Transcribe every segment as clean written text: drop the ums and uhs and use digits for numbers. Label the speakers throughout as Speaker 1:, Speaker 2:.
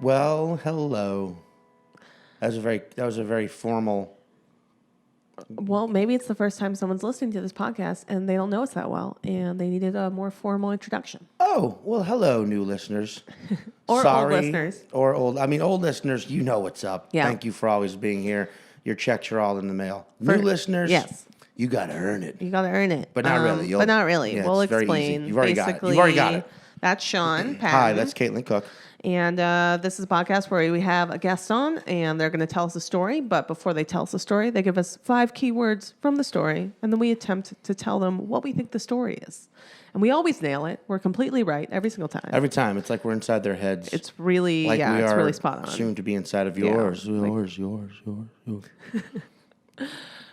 Speaker 1: Well, hello. That was a very formal.
Speaker 2: Well, maybe it's the first time someone's listening to this podcast and they don't know us that well, and they needed a more formal introduction.
Speaker 1: Oh, well, hello, new listeners.
Speaker 2: Or old listeners.
Speaker 1: Old listeners, you know what's up.
Speaker 2: Yeah.
Speaker 1: Thank you for always being here. Your checks are all in the mail. New listeners,
Speaker 2: yes.
Speaker 1: You got to earn it.
Speaker 2: You got to earn it.
Speaker 1: But not really.
Speaker 2: But not really.
Speaker 1: Yeah,
Speaker 2: we'll
Speaker 1: it's very
Speaker 2: explain.
Speaker 1: easy. You've already got it. You've already got it.
Speaker 2: That's Sean Patton.
Speaker 1: Hi, that's Caitlin Cook.
Speaker 2: And this is a podcast where we have a guest on, and they're going to tell us a story. But before they tell us a story, they give us 5 keywords from the story, and then we attempt to tell them what we think the story is. And we always nail it. We're completely right every single time.
Speaker 1: Every time. It's like we're inside their heads.
Speaker 2: It's really,
Speaker 1: like
Speaker 2: it's really spot on.
Speaker 1: Soon to be inside of yours. Yours.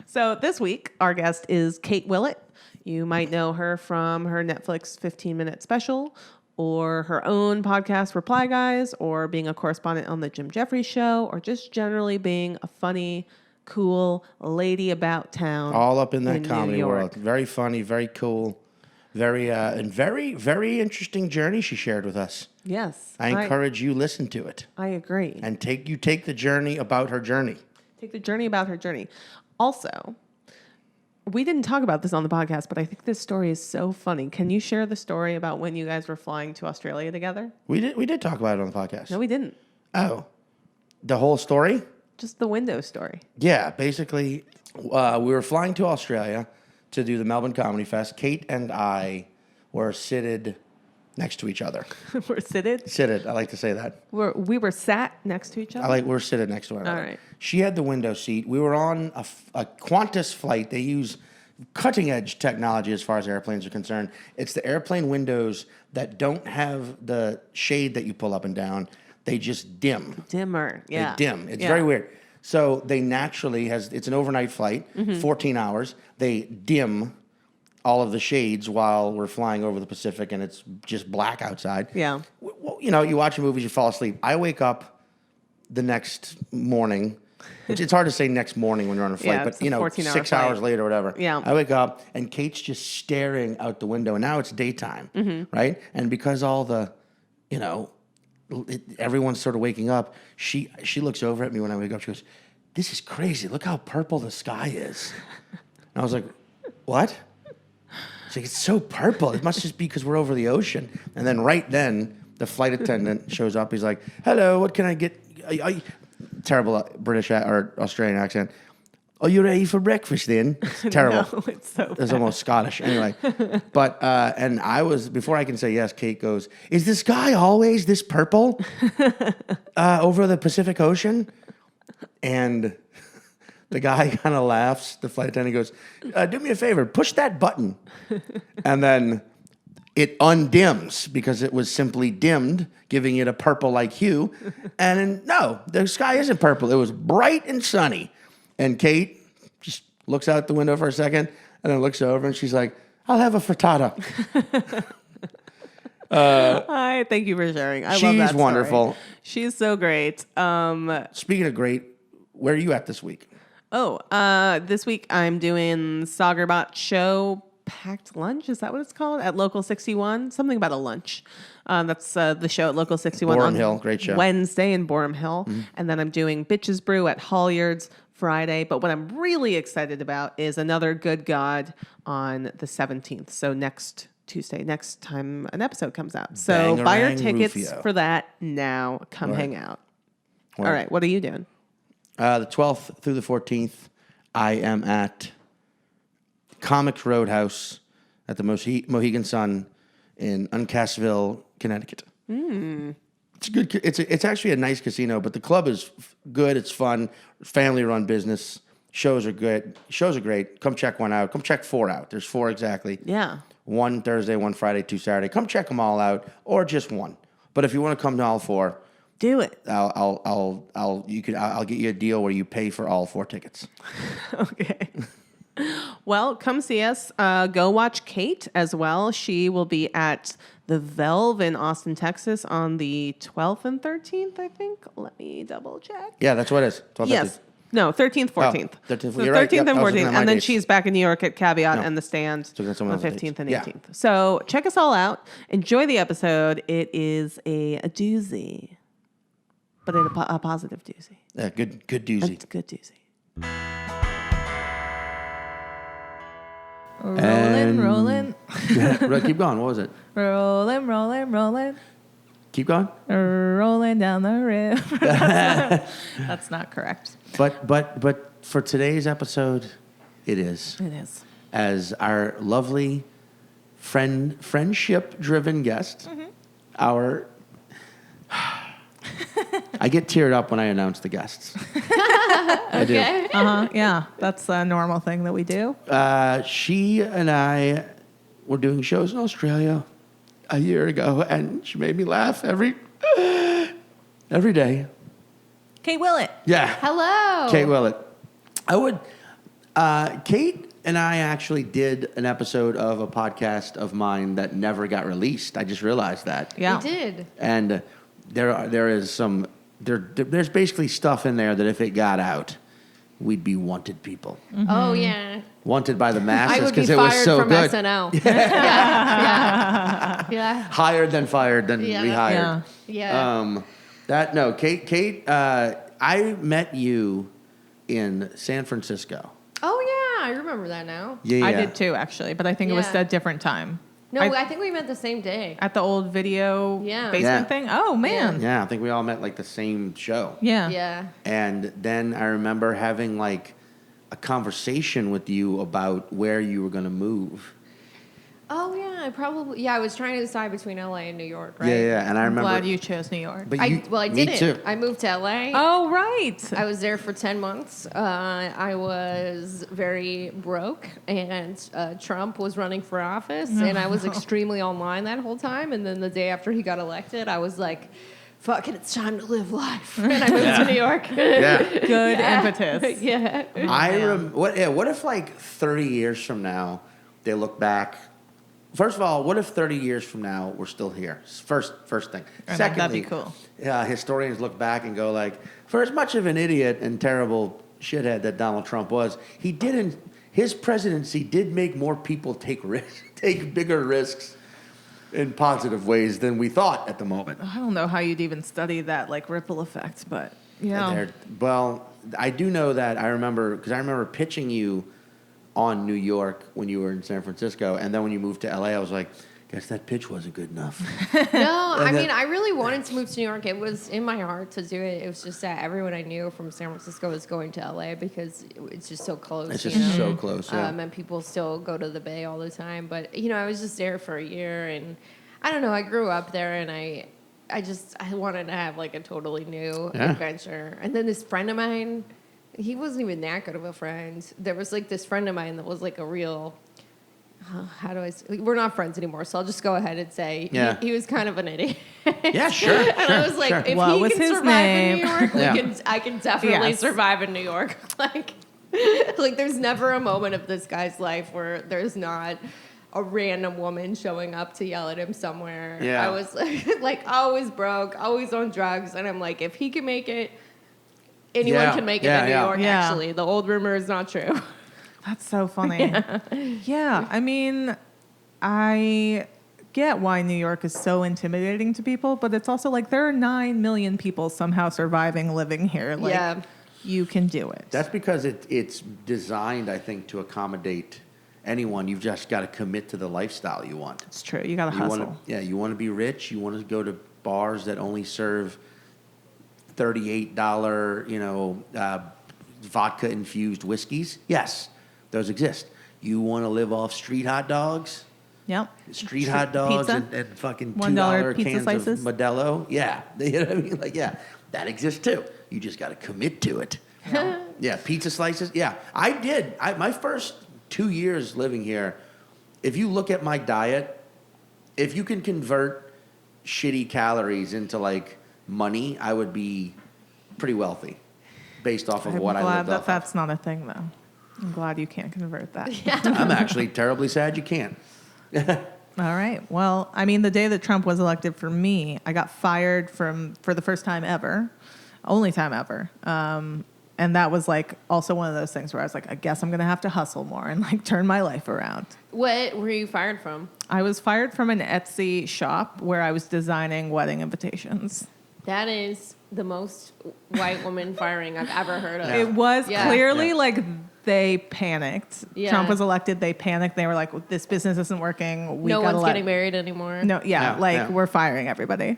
Speaker 2: So this week, our guest is Kate Willett. You might know her from her Netflix 15-minute special, or her own podcast, Reply Guys, or being a correspondent on the Jim Jeffries Show, or just generally being a funny, cool lady about town.
Speaker 1: All up in that comedy world. Very funny, very cool, very interesting journey she shared with us.
Speaker 2: Yes.
Speaker 1: I encourage you listen to it.
Speaker 2: I agree.
Speaker 1: And take the journey about her journey.
Speaker 2: Take the journey about her journey. Also, we didn't talk about this on the podcast, but I think this story is so funny. Can you share the story about when you guys were flying to Australia together?
Speaker 1: We did talk about it on the podcast.
Speaker 2: No, we didn't.
Speaker 1: Oh. The whole story?
Speaker 2: Just the window story.
Speaker 1: Yeah, basically, we were flying to Australia to do the Melbourne Comedy Fest. Kate and I were seated next to each other.
Speaker 2: We're seated?
Speaker 1: Seated, I like to say that.
Speaker 2: We were sat next to each other?
Speaker 1: We're seated next to one another.
Speaker 2: All right.
Speaker 1: She had the window seat. We were on a Qantas flight. They use cutting-edge technology as far as airplanes are concerned. It's the airplane windows that don't have the shade that you pull up and down. They just dim.
Speaker 2: Dimmer, yeah.
Speaker 1: They dim. It's very weird. So they naturally it's an overnight flight, 14 hours. They dim all of the shades while we're flying over the Pacific and it's just black outside.
Speaker 2: Yeah.
Speaker 1: Well, you watch movies, you fall asleep. I wake up the next morning. It's hard to say next morning when you're on a flight, but 6 hours later or whatever.
Speaker 2: Yeah.
Speaker 1: I wake up and Kate's just staring out the window, and now it's daytime, right? And because all the, everyone's sort of waking up, she looks over at me when I wake up. She goes, "This is crazy. Look how purple the sky is." And I was like, "What?" She's like, "It's so purple. It must just be because we're over the ocean." And then right then, the flight attendant shows up. He's like, "Hello, what can I get?" Terrible British or Australian accent. "Are you ready for breakfast then?" It's terrible.
Speaker 2: No, it's so bad.
Speaker 1: It's almost Scottish. Anyway. But, and before I can say yes, Kate goes, "Is the sky always this purple over the Pacific Ocean?" And the guy kind of laughs. The flight attendant goes, "Do me a favor, push that button." And then it undims because it was simply dimmed, giving it a purple-like hue. And no, the sky isn't purple. It was bright and sunny. And Kate just looks out the window for a second and then looks over and she's like, "I'll have a frittata."
Speaker 2: Hi, thank you for sharing. I love that story.
Speaker 1: She's wonderful.
Speaker 2: She's so great.
Speaker 1: Speaking of great, where are you at this week?
Speaker 2: This week I'm doing Sagerbot Show Packed Lunch. Is that what it's called? At Local 61. Something about a lunch. That's the show at Local 61
Speaker 1: Borum
Speaker 2: on
Speaker 1: Hill, great show.
Speaker 2: Wednesday in Borum Hill. Mm-hmm. And then I'm doing Bitches Brew at Hollyards Friday. But what I'm really excited about is Another Good God on the 17th. So next Tuesday, next time an episode comes out. So buy your tickets
Speaker 1: Rufio.
Speaker 2: for that now. Come hang out.
Speaker 1: All
Speaker 2: right. What are you doing?
Speaker 1: The 12th through the 14th, I am at Comics Roadhouse at the Mohegan Sun in Uncasville, Connecticut. It's good. It's actually a nice casino, but the club is good. It's fun. Family-run business. Shows are good. Shows are great. Come check one out. Come check 4 out. There's 4 exactly.
Speaker 2: Yeah.
Speaker 1: 1 Thursday, 1 Friday, 2 Saturday. Come check them all out, or just 1. But if you want to come to all 4,
Speaker 2: do it.
Speaker 1: I'll get you a deal where you pay for all 4 tickets.
Speaker 2: Okay. Well, come see us. Go watch Kate as well. She will be at the Velve in Austin, Texas on the 12th and 13th, I think. Let me double check.
Speaker 1: Yeah, that's what it is. 12th,
Speaker 2: yes.
Speaker 1: 13th.
Speaker 2: No, 13th, 14th.
Speaker 1: 13th,
Speaker 2: so
Speaker 1: you're
Speaker 2: 13th
Speaker 1: right. Yep,
Speaker 2: and 14th. And then
Speaker 1: dates.
Speaker 2: she's back in New York at Caveat and the Stand on the 15th and 18th.
Speaker 1: Yeah.
Speaker 2: So check us all out. Enjoy the episode. It is a doozy. but a positive doozy.
Speaker 1: Good doozy.
Speaker 2: It's a good doozy.
Speaker 3: Rolling.
Speaker 1: Right, keep going. What was it?
Speaker 3: Rolling.
Speaker 1: Keep going.
Speaker 3: Rolling down the river. That's not correct.
Speaker 1: But for today's episode, it is.
Speaker 2: It is.
Speaker 1: As our lovely friendship-driven guest, our... I get teared up when I announce the guests. I do.
Speaker 3: Yeah, that's a normal thing that we do.
Speaker 1: She and I were doing shows in Australia a year ago, and she made me laugh every day.
Speaker 3: Kate Willett.
Speaker 1: Yeah.
Speaker 4: Hello.
Speaker 1: Kate Willett. Kate and I actually did an episode of a podcast of mine that never got released. I just realized that.
Speaker 3: Yeah.
Speaker 4: We did.
Speaker 1: And there's basically stuff in there that if it got out, we'd be wanted people.
Speaker 4: Oh, yeah.
Speaker 1: Wanted by the
Speaker 4: I
Speaker 1: masses
Speaker 4: would be
Speaker 1: because it was
Speaker 4: fired
Speaker 1: so
Speaker 4: from
Speaker 1: good.
Speaker 4: SNL. Yeah.
Speaker 1: Hired than fired than
Speaker 4: Yeah.
Speaker 1: rehired.
Speaker 4: Yeah.
Speaker 1: Kate, I met you in San Francisco.
Speaker 4: Oh, yeah. I remember that now.
Speaker 1: Yeah.
Speaker 3: I did too, actually, but I think it was
Speaker 4: Yeah.
Speaker 3: a different time.
Speaker 4: No, I think we met the same day.
Speaker 3: At the old video
Speaker 4: Yeah.
Speaker 3: basement
Speaker 1: Yeah.
Speaker 3: thing? Oh, man.
Speaker 1: Yeah, I think we all met like the same show.
Speaker 3: Yeah.
Speaker 4: Yeah.
Speaker 1: And then I remember having like a conversation with you about where you were going to move.
Speaker 4: Oh, yeah. I was trying to decide between LA and New York, right?
Speaker 1: Yeah. And I
Speaker 3: I'm
Speaker 1: remember.
Speaker 3: glad you chose New York.
Speaker 1: But
Speaker 4: I
Speaker 1: me
Speaker 4: didn't.
Speaker 1: too.
Speaker 4: I moved to LA.
Speaker 3: Oh, right.
Speaker 4: I was there for 10 months. I was very broke, and Trump was running for office, and I was extremely online that whole time. And then the day after he got elected, I was like, fuck it, it's time to live life. And I moved to New York.
Speaker 1: Yeah.
Speaker 3: Good impetus.
Speaker 4: Yeah.
Speaker 1: What if like 30 years from now they look back? First of all, what if 30 years from now we're still here? First thing. Secondly,
Speaker 3: that'd be cool.
Speaker 1: Historians look back and go like, for as much of an idiot and terrible shithead that Donald Trump was, his presidency did make more people take bigger risks in positive ways than we thought at the moment.
Speaker 3: I don't know how you'd even study that, like, ripple effect, but yeah.
Speaker 1: Well, I do know that I remember pitching you on New York when you were in San Francisco, and then when you moved to LA, I was like, guess that pitch wasn't good enough.
Speaker 4: No, I mean, I really wanted to move to New York. It was in my heart to do it. It was just that everyone I knew from San Francisco was going to LA because it's just so close.
Speaker 1: It's just so close, yeah.
Speaker 4: And people still go to the Bay all the time. But, I was just there for a year, and I don't know, I grew up there, and I wanted to have like a totally new adventure. And then this friend of mine, he wasn't even that good of a friend. There was like this friend of mine that was like a real, we're not friends anymore, so I'll just go ahead and say he was kind of an idic.
Speaker 1: Yeah, sure.
Speaker 4: And I was like, if
Speaker 3: What
Speaker 4: he
Speaker 3: was
Speaker 4: can
Speaker 3: his
Speaker 4: survive
Speaker 3: name?
Speaker 4: in New York, I can definitely survive in New York. like there's never a moment of this guy's life where there's not a random woman showing up to yell at him somewhere.
Speaker 1: Yeah.
Speaker 4: I was like always broke, always on drugs, and I'm like, if he can make it, anyone can make it in New York.
Speaker 3: Yeah.
Speaker 4: Actually, the old rumor is not true.
Speaker 3: That's so funny. Yeah, I mean, I get why New York is so intimidating to people, but it's also like there are 9 million people somehow surviving living here. Like, you can do it.
Speaker 1: That's because it's designed, I think, to accommodate anyone. You've just got to commit to the lifestyle you want.
Speaker 3: It's true. You got to hustle.
Speaker 1: You want to be rich. You want to go to bars that only serve $38, vodka-infused whiskeys. Yes, those exist. You want to live off street hot dogs?
Speaker 3: Yep.
Speaker 1: Street hot dogs
Speaker 3: pizza?
Speaker 1: and fucking
Speaker 3: $1
Speaker 1: $2
Speaker 3: pizza
Speaker 1: cans
Speaker 3: slices?
Speaker 1: of Modelo. Yeah. You know what I mean? Like, yeah, that exists too. You just got to commit to it. Yeah, pizza slices. Yeah, I did. My first 2 years living here, if you look at my diet, if you can convert shitty calories into like money, I would be pretty wealthy based off of what I lived off of.
Speaker 3: That's not a thing, though. I'm glad you can't convert that.
Speaker 1: I'm actually terribly sad you can't.
Speaker 3: All right. Well, I mean, the day that Trump was elected for me, I got fired for the first time ever, only time ever. And that was like also one of those things where I was like, I guess I'm going to have to hustle more and like turn my life around.
Speaker 4: What were you fired from?
Speaker 3: I was fired from an Etsy shop where I was designing wedding invitations.
Speaker 4: That is the most white woman firing I've ever heard of.
Speaker 1: Yeah.
Speaker 3: It was
Speaker 4: Yeah.
Speaker 3: clearly
Speaker 1: Yeah.
Speaker 3: like they panicked.
Speaker 4: Yeah.
Speaker 3: Trump was elected. They panicked. They were like, "This business isn't working.
Speaker 4: No one's getting married anymore.
Speaker 3: No, yeah,
Speaker 1: Yeah,
Speaker 3: like
Speaker 1: yeah.
Speaker 3: we're firing everybody."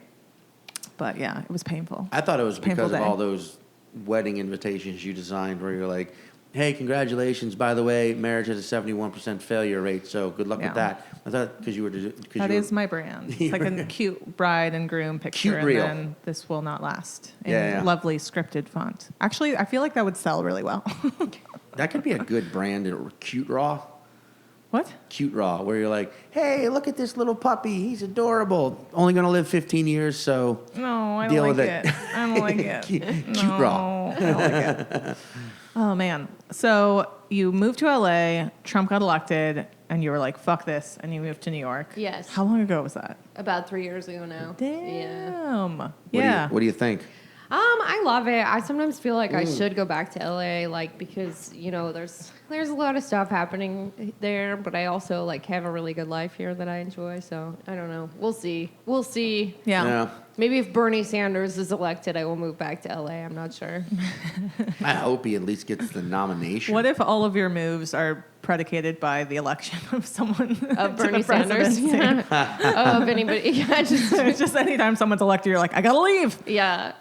Speaker 3: But yeah, it was painful.
Speaker 1: I thought it was
Speaker 3: Painful
Speaker 1: because of
Speaker 3: day.
Speaker 1: all those wedding invitations you designed where you're like, hey, congratulations. By the way, marriage has a 71% failure rate, so good luck
Speaker 3: Yeah.
Speaker 1: with that. I thought because you were...
Speaker 3: That is my brand. It's like a cute bride and groom picture,
Speaker 1: Cute
Speaker 3: and
Speaker 1: reel.
Speaker 3: then this will not last. In
Speaker 1: Yeah, yeah.
Speaker 3: lovely scripted font. Actually, I feel like that would sell really well.
Speaker 1: That could be a good brand, Cute Raw.
Speaker 3: What?
Speaker 1: Cute Raw, where you're like, hey, look at this little puppy. He's adorable. Only going to live 15 years, so...
Speaker 3: No, I
Speaker 1: Deal
Speaker 3: don't
Speaker 1: with
Speaker 3: like
Speaker 1: it.
Speaker 3: it. I don't like it.
Speaker 1: Cute Raw.
Speaker 3: I don't like it. Oh man. So you moved to LA, Trump got elected, and you were like, fuck this, and you moved to New York.
Speaker 4: Yes.
Speaker 3: How long ago was that?
Speaker 4: About 3 years ago now. Yeah.
Speaker 3: Damn.
Speaker 1: What do you think?
Speaker 4: I love it. I sometimes feel like I should go back to LA, like because there's a lot of stuff happening there, but I also like have a really good life here that I enjoy. So I don't know. We'll see.
Speaker 3: Yeah.
Speaker 4: Maybe if Bernie Sanders is elected, I will move back to LA. I'm not sure.
Speaker 1: I hope he at least gets the nomination.
Speaker 3: What if all of your moves are predicated by the election of someone
Speaker 4: Of
Speaker 3: to
Speaker 4: Bernie
Speaker 3: the
Speaker 4: Sanders.
Speaker 3: presidency?
Speaker 4: Yeah. Oh, if anybody. Yeah.
Speaker 3: Just anytime someone's elected, you're like, I gotta leave.
Speaker 4: Yeah.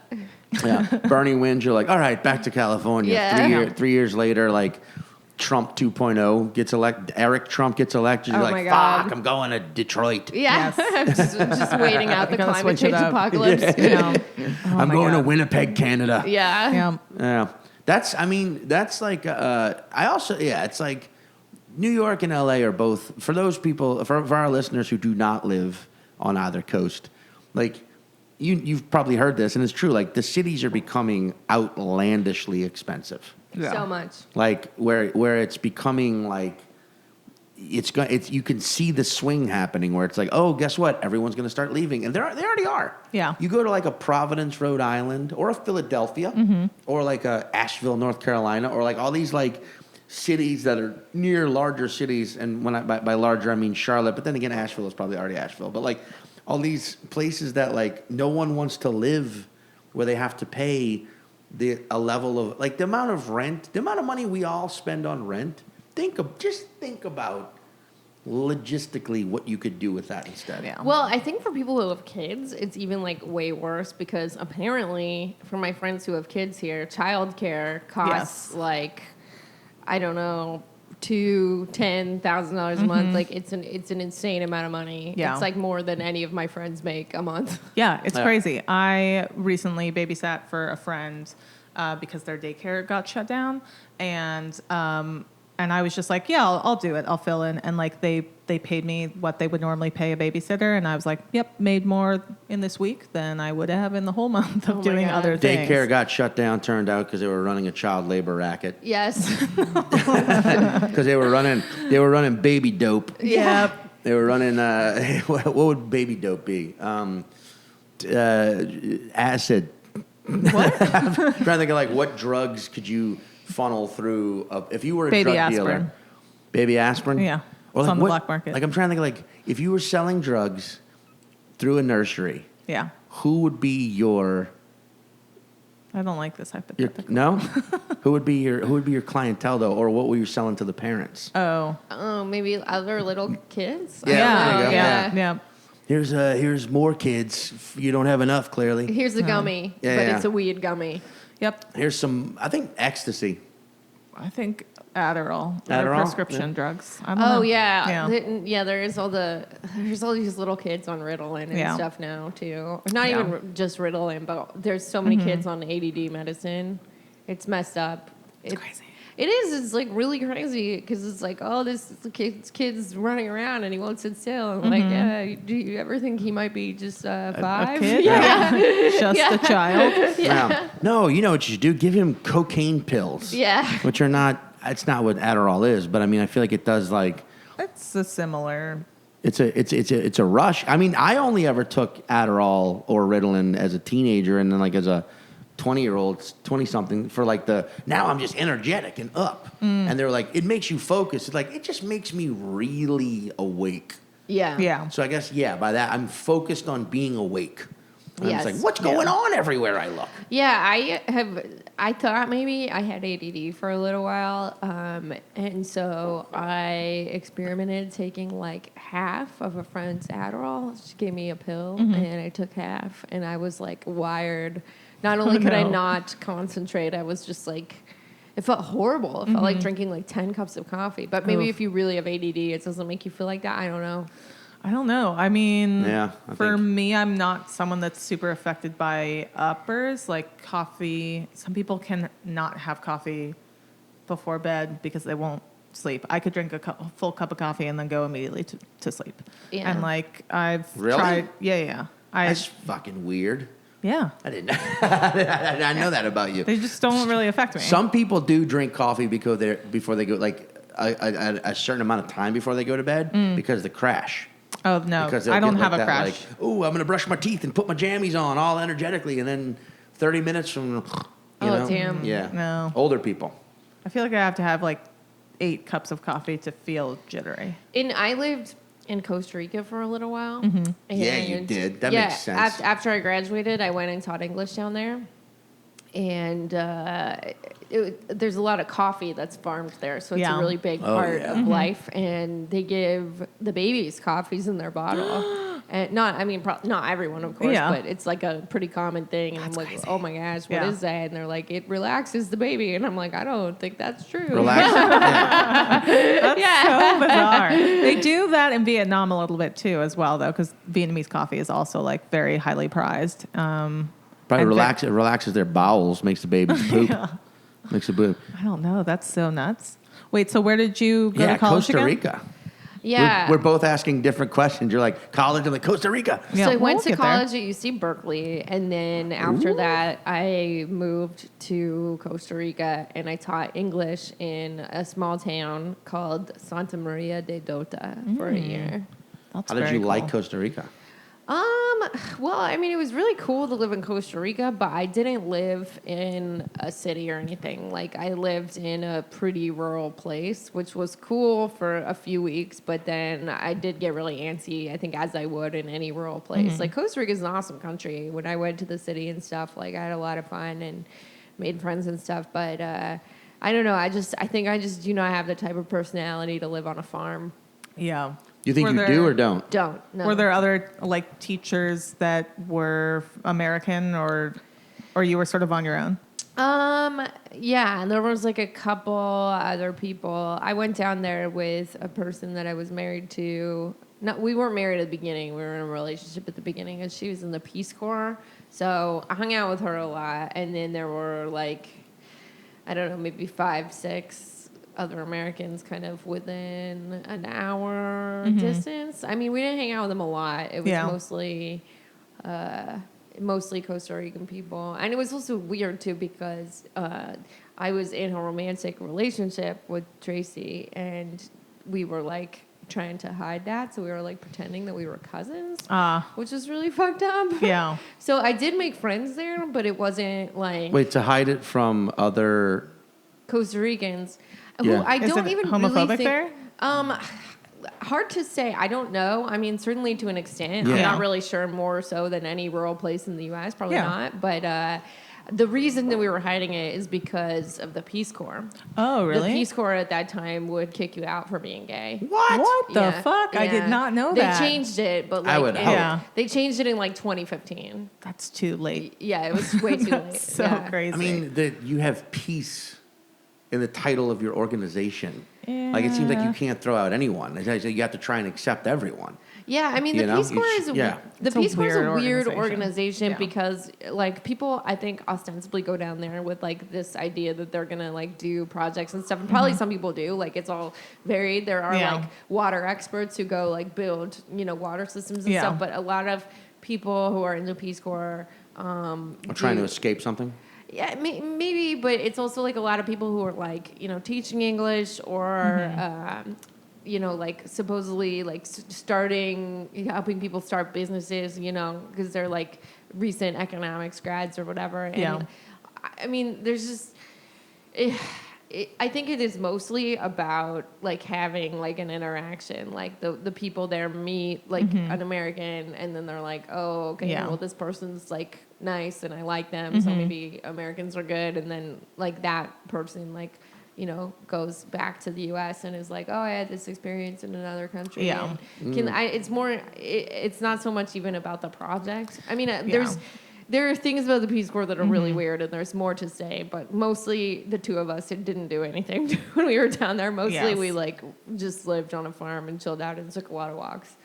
Speaker 1: Yeah. Bernie wins, you're like, all right, back to California.
Speaker 4: Yeah.
Speaker 1: 3 years later, like Trump 2.0 gets elected. Eric Trump gets elected. You're
Speaker 4: Oh
Speaker 1: like,
Speaker 4: my God.
Speaker 1: fuck, I'm going to Detroit.
Speaker 4: Yeah. just waiting out the
Speaker 3: We gotta
Speaker 4: climate
Speaker 3: switch it
Speaker 4: change
Speaker 3: up.
Speaker 4: apocalypse.
Speaker 3: You know?
Speaker 1: I'm
Speaker 3: my
Speaker 1: going to
Speaker 3: God.
Speaker 1: Winnipeg, Canada.
Speaker 4: Yeah.
Speaker 3: Yeah.
Speaker 1: Yeah. That's like, it's like New York and LA are both, for those people, for our listeners who do not live on either coast, like, you've probably heard this, and it's true, like, the cities are becoming outlandishly expensive.
Speaker 3: Yeah.
Speaker 4: So much.
Speaker 1: Like, where it's becoming, like, you can see the swing happening where it's like, oh, guess what? Everyone's going to start leaving. And they already are.
Speaker 3: Yeah.
Speaker 1: You go to like a Providence, Rhode Island, or a Philadelphia, or like a Asheville, North Carolina, or like all these like cities that are near larger cities. And by larger, I mean Charlotte. But then again, Asheville is probably already Asheville. But like all these places that like no one wants to live where they have to pay a level of like the amount of rent, the amount of money we all spend on rent. Think about logistically what you could do with that instead.
Speaker 3: Yeah.
Speaker 4: Well, I think for people who have kids, it's even like way worse because apparently for my friends who have kids here, childcare costs like, I don't know, $10,000 a month. Like it's an insane amount of money.
Speaker 3: Yeah.
Speaker 4: It's like more than any of my friends make a month.
Speaker 3: Yeah, it's
Speaker 1: Yeah.
Speaker 3: crazy. I recently babysat for a friend because their daycare got shut down, and I was just like, yeah, I'll do it. I'll fill in, and like they paid me what they would normally pay a babysitter, and I was like, yep, made more in this week than I would have in the whole month of
Speaker 4: Oh my
Speaker 3: doing
Speaker 4: God.
Speaker 3: other things.
Speaker 1: Daycare got shut down, turned out, because they were running a child labor racket.
Speaker 4: Yes.
Speaker 1: Because they were running baby dope.
Speaker 3: Yeah.
Speaker 1: They were running what would baby dope be? Acid.
Speaker 3: What?
Speaker 1: I'm trying to think of like what drugs could you funnel through if you were a
Speaker 3: Baby
Speaker 1: drug dealer.
Speaker 3: aspirin.
Speaker 1: Baby aspirin?
Speaker 3: Yeah.
Speaker 1: Or
Speaker 3: It's
Speaker 1: like
Speaker 3: on the
Speaker 1: what-
Speaker 3: black market.
Speaker 1: Like I'm trying to think like if you were selling drugs through a nursery,
Speaker 3: Yeah.
Speaker 1: who would be your
Speaker 3: I don't like this hypothetical.
Speaker 1: no? who would be your clientele though, or what were you selling to the parents?
Speaker 3: Oh.
Speaker 4: Oh, maybe other little kids? I
Speaker 1: Yeah,
Speaker 4: don't
Speaker 1: there
Speaker 4: know.
Speaker 1: you go.
Speaker 3: Yeah.
Speaker 1: Here's more kids. You don't have enough, clearly.
Speaker 4: Here's a gummy,
Speaker 1: Yeah,
Speaker 4: but
Speaker 1: yeah.
Speaker 4: it's a weed gummy.
Speaker 3: Yep.
Speaker 1: Here's some, I think, ecstasy.
Speaker 3: I think Adderall. Or
Speaker 1: Adderall?
Speaker 3: prescription
Speaker 1: Yeah.
Speaker 3: drugs. I don't know.
Speaker 4: Oh yeah,
Speaker 3: Yeah.
Speaker 4: yeah. There's all these little kids on Ritalin and
Speaker 3: Yeah.
Speaker 4: stuff now too. Not
Speaker 3: Yeah.
Speaker 4: even just Ritalin, but there's so many kids on ADD medicine. It's messed up. It's
Speaker 3: crazy.
Speaker 4: It is. It's like really crazy because it's like, oh, this kid's running around and he won't sit still. And like, yeah, do you ever think he might be just 5?
Speaker 3: A kid?
Speaker 4: Yeah.
Speaker 3: Just a child.
Speaker 1: Yeah. No, you know what you should do? Give him cocaine pills.
Speaker 4: Yeah.
Speaker 1: Which are not. It's not what Adderall is, but I mean, I feel like it does like.
Speaker 3: It's a similar.
Speaker 1: It's a rush. I mean, I only ever took Adderall or Ritalin as a teenager, and then like as a 20-something for like now I'm just energetic and up. And they're like, it makes you focus. It's like, it just makes me really awake.
Speaker 4: Yeah.
Speaker 3: Yeah.
Speaker 1: So I guess, yeah, by that, I'm focused on being awake. And
Speaker 4: Yes.
Speaker 1: it's like, what's going on everywhere I look?
Speaker 4: Yeah, I thought maybe I had ADD for a little while, and so I experimented taking like half of a friend's Adderall. She gave me a pill, and I took half, and I was like wired. Not only could I not concentrate, I was just like, it felt horrible. It felt like drinking like 10 cups of coffee. But maybe if you really have ADD, it doesn't make you feel like that. I don't know.
Speaker 3: I don't know. I mean, for
Speaker 1: think.
Speaker 3: me, I'm not someone that's super affected by uppers, like coffee. Some people can not have coffee before bed because they won't sleep. I could drink a full cup of coffee and then go immediately to sleep.
Speaker 4: Yeah.
Speaker 3: And like I've
Speaker 1: Really?
Speaker 3: tried. Yeah.
Speaker 1: That's fucking weird.
Speaker 3: Yeah.
Speaker 1: I didn't. I know that about you.
Speaker 3: They just don't really affect me.
Speaker 1: Some people do drink coffee before they go, like a certain amount of time before they go to bed because of the crash.
Speaker 3: Oh no,
Speaker 1: Because they'll
Speaker 3: I don't
Speaker 1: get
Speaker 3: have
Speaker 1: like
Speaker 3: a
Speaker 1: that,
Speaker 3: crash.
Speaker 1: Like, oh, I'm gonna brush my teeth and put my jammies on all energetically, and then 30 minutes from, you know,
Speaker 4: Damn.
Speaker 1: yeah,
Speaker 3: No.
Speaker 1: older people.
Speaker 3: I feel like I have to have like 8 cups of coffee to feel jittery.
Speaker 4: And I lived in Costa Rica for a little while.
Speaker 1: Yeah, you did. That makes sense.
Speaker 4: After I graduated, I went and taught English down there. And there's a lot of coffee that's farmed there, so it's a really big part of life. And they give the babies coffees in their bottle. And not everyone, of course, but it's like a pretty common thing. And I'm like, crazy. Oh my gosh, what is that? And they're like, it relaxes the baby. And I'm like, I don't think that's true.
Speaker 1: Relax.
Speaker 3: That's so bizarre. They do that in Vietnam a little bit too, as well, though, because Vietnamese coffee is also like very highly prized.
Speaker 1: Probably it relaxes their bowels, makes the babies poop. Makes it poop.
Speaker 3: I don't know. That's so nuts. Wait, so where did you go to college
Speaker 1: Costa
Speaker 3: again?
Speaker 1: Rica.
Speaker 4: Yeah.
Speaker 1: We're both asking different questions. You're like, college? I'm like, Costa Rica.
Speaker 3: Yeah,
Speaker 4: So I went
Speaker 3: we'll
Speaker 4: to
Speaker 3: get there.
Speaker 4: college at UC Berkeley, and then after that, I moved to Costa Rica, and I taught English in a small town called Santa Maria de Dota for a year.
Speaker 3: That's
Speaker 1: How did
Speaker 3: very
Speaker 1: you like
Speaker 3: cool.
Speaker 1: Costa Rica?
Speaker 4: Well, I mean, it was really cool to live in Costa Rica, but I didn't live in a city or anything. Like, I lived in a pretty rural place, which was cool for a few weeks, but then I did get really antsy, I think, as I would in any rural place. Like, Costa Rica is an awesome country. When I went to the city and stuff, like, I had a lot of fun and made friends and stuff, but I don't know. I think I just do not have the type of personality to live on a farm.
Speaker 3: Yeah.
Speaker 1: You think you do or don't?
Speaker 4: Don't. No.
Speaker 3: Were there other like teachers that were American, or you were sort of on your own?
Speaker 4: Yeah, and there was like a couple other people. I went down there with a person that I was married to. No, we weren't married at the beginning. We were in a relationship at the beginning, and she was in the Peace Corps. So I hung out with her a lot, and then there were like, I don't know, maybe 5, 6 other Americans kind of within an hour distance. I mean, we didn't hang out with them a lot. It was mostly Costa Rican people. And it was also weird, too, because I was in a romantic relationship with Tracy, and we were, like, trying to hide that. So we were, like, pretending that we were cousins, which was really fucked up.
Speaker 3: Yeah.
Speaker 4: So I did make friends there, but it wasn't, like...
Speaker 1: Wait, to hide it from other...
Speaker 4: Costa Ricans.
Speaker 1: Yeah.
Speaker 4: Who I
Speaker 3: Is
Speaker 4: don't
Speaker 3: it
Speaker 4: even
Speaker 3: homophobic
Speaker 4: really think...
Speaker 3: there?
Speaker 4: Hard to say. I don't know. I mean, certainly to an extent. I'm
Speaker 1: Yeah.
Speaker 4: not really sure, more so than any rural place in the U.S. Probably
Speaker 3: Yeah.
Speaker 4: not. But the reason that we were hiding it is because of the Peace Corps.
Speaker 3: Oh, really?
Speaker 4: The Peace Corps at that time would kick you out for being gay.
Speaker 3: What the
Speaker 4: Yeah.
Speaker 3: fuck? I did
Speaker 4: Yeah.
Speaker 3: not know
Speaker 4: They
Speaker 3: that.
Speaker 4: changed it, but like
Speaker 1: I would hope.
Speaker 4: they changed it in like 2015.
Speaker 3: That's too late.
Speaker 4: Yeah, it was way too late.
Speaker 3: So
Speaker 4: Yeah.
Speaker 3: crazy.
Speaker 1: I mean, you have peace in the title of your organization. Like, it seems like you can't throw out anyone. It's like you have to try and accept everyone.
Speaker 4: Yeah, I mean,
Speaker 1: You
Speaker 4: the
Speaker 1: know?
Speaker 4: Peace Corps
Speaker 1: It's-
Speaker 4: is
Speaker 1: yeah.
Speaker 4: the
Speaker 3: It's a
Speaker 4: Peace Corps is a
Speaker 3: weird
Speaker 4: weird
Speaker 3: organization.
Speaker 4: organization
Speaker 3: Yeah.
Speaker 4: because like people I think ostensibly go down there with like this idea that they're gonna like do projects and stuff, and probably some people do. Like it's all varied. There are
Speaker 3: Yeah.
Speaker 4: like water experts who go like build water systems and
Speaker 3: Yeah.
Speaker 4: stuff, but a lot of people who are in the Peace Corps
Speaker 1: Or trying to escape something.
Speaker 4: yeah, maybe, but it's also like a lot of people who are like, teaching English or, like supposedly like helping people start businesses, because they're like recent economics grads or whatever. And
Speaker 3: Yeah.
Speaker 4: I mean, there's just, I think it is mostly about like having like an interaction, like the people there meet like an American, and then they're like, oh, okay, well, this person's like nice and I like them, so maybe Americans are good, and then like that person like, you know, goes back to the U.S. and is like, oh, I had this experience in another country.
Speaker 3: Yeah.
Speaker 4: And it's more, it's not so much even about the project. I mean, there are things about the Peace Corps that are really weird, and there's more to say, but mostly the two of us didn't do anything when we were down there. Mostly we like just lived on a farm and chilled out and took a lot of walks.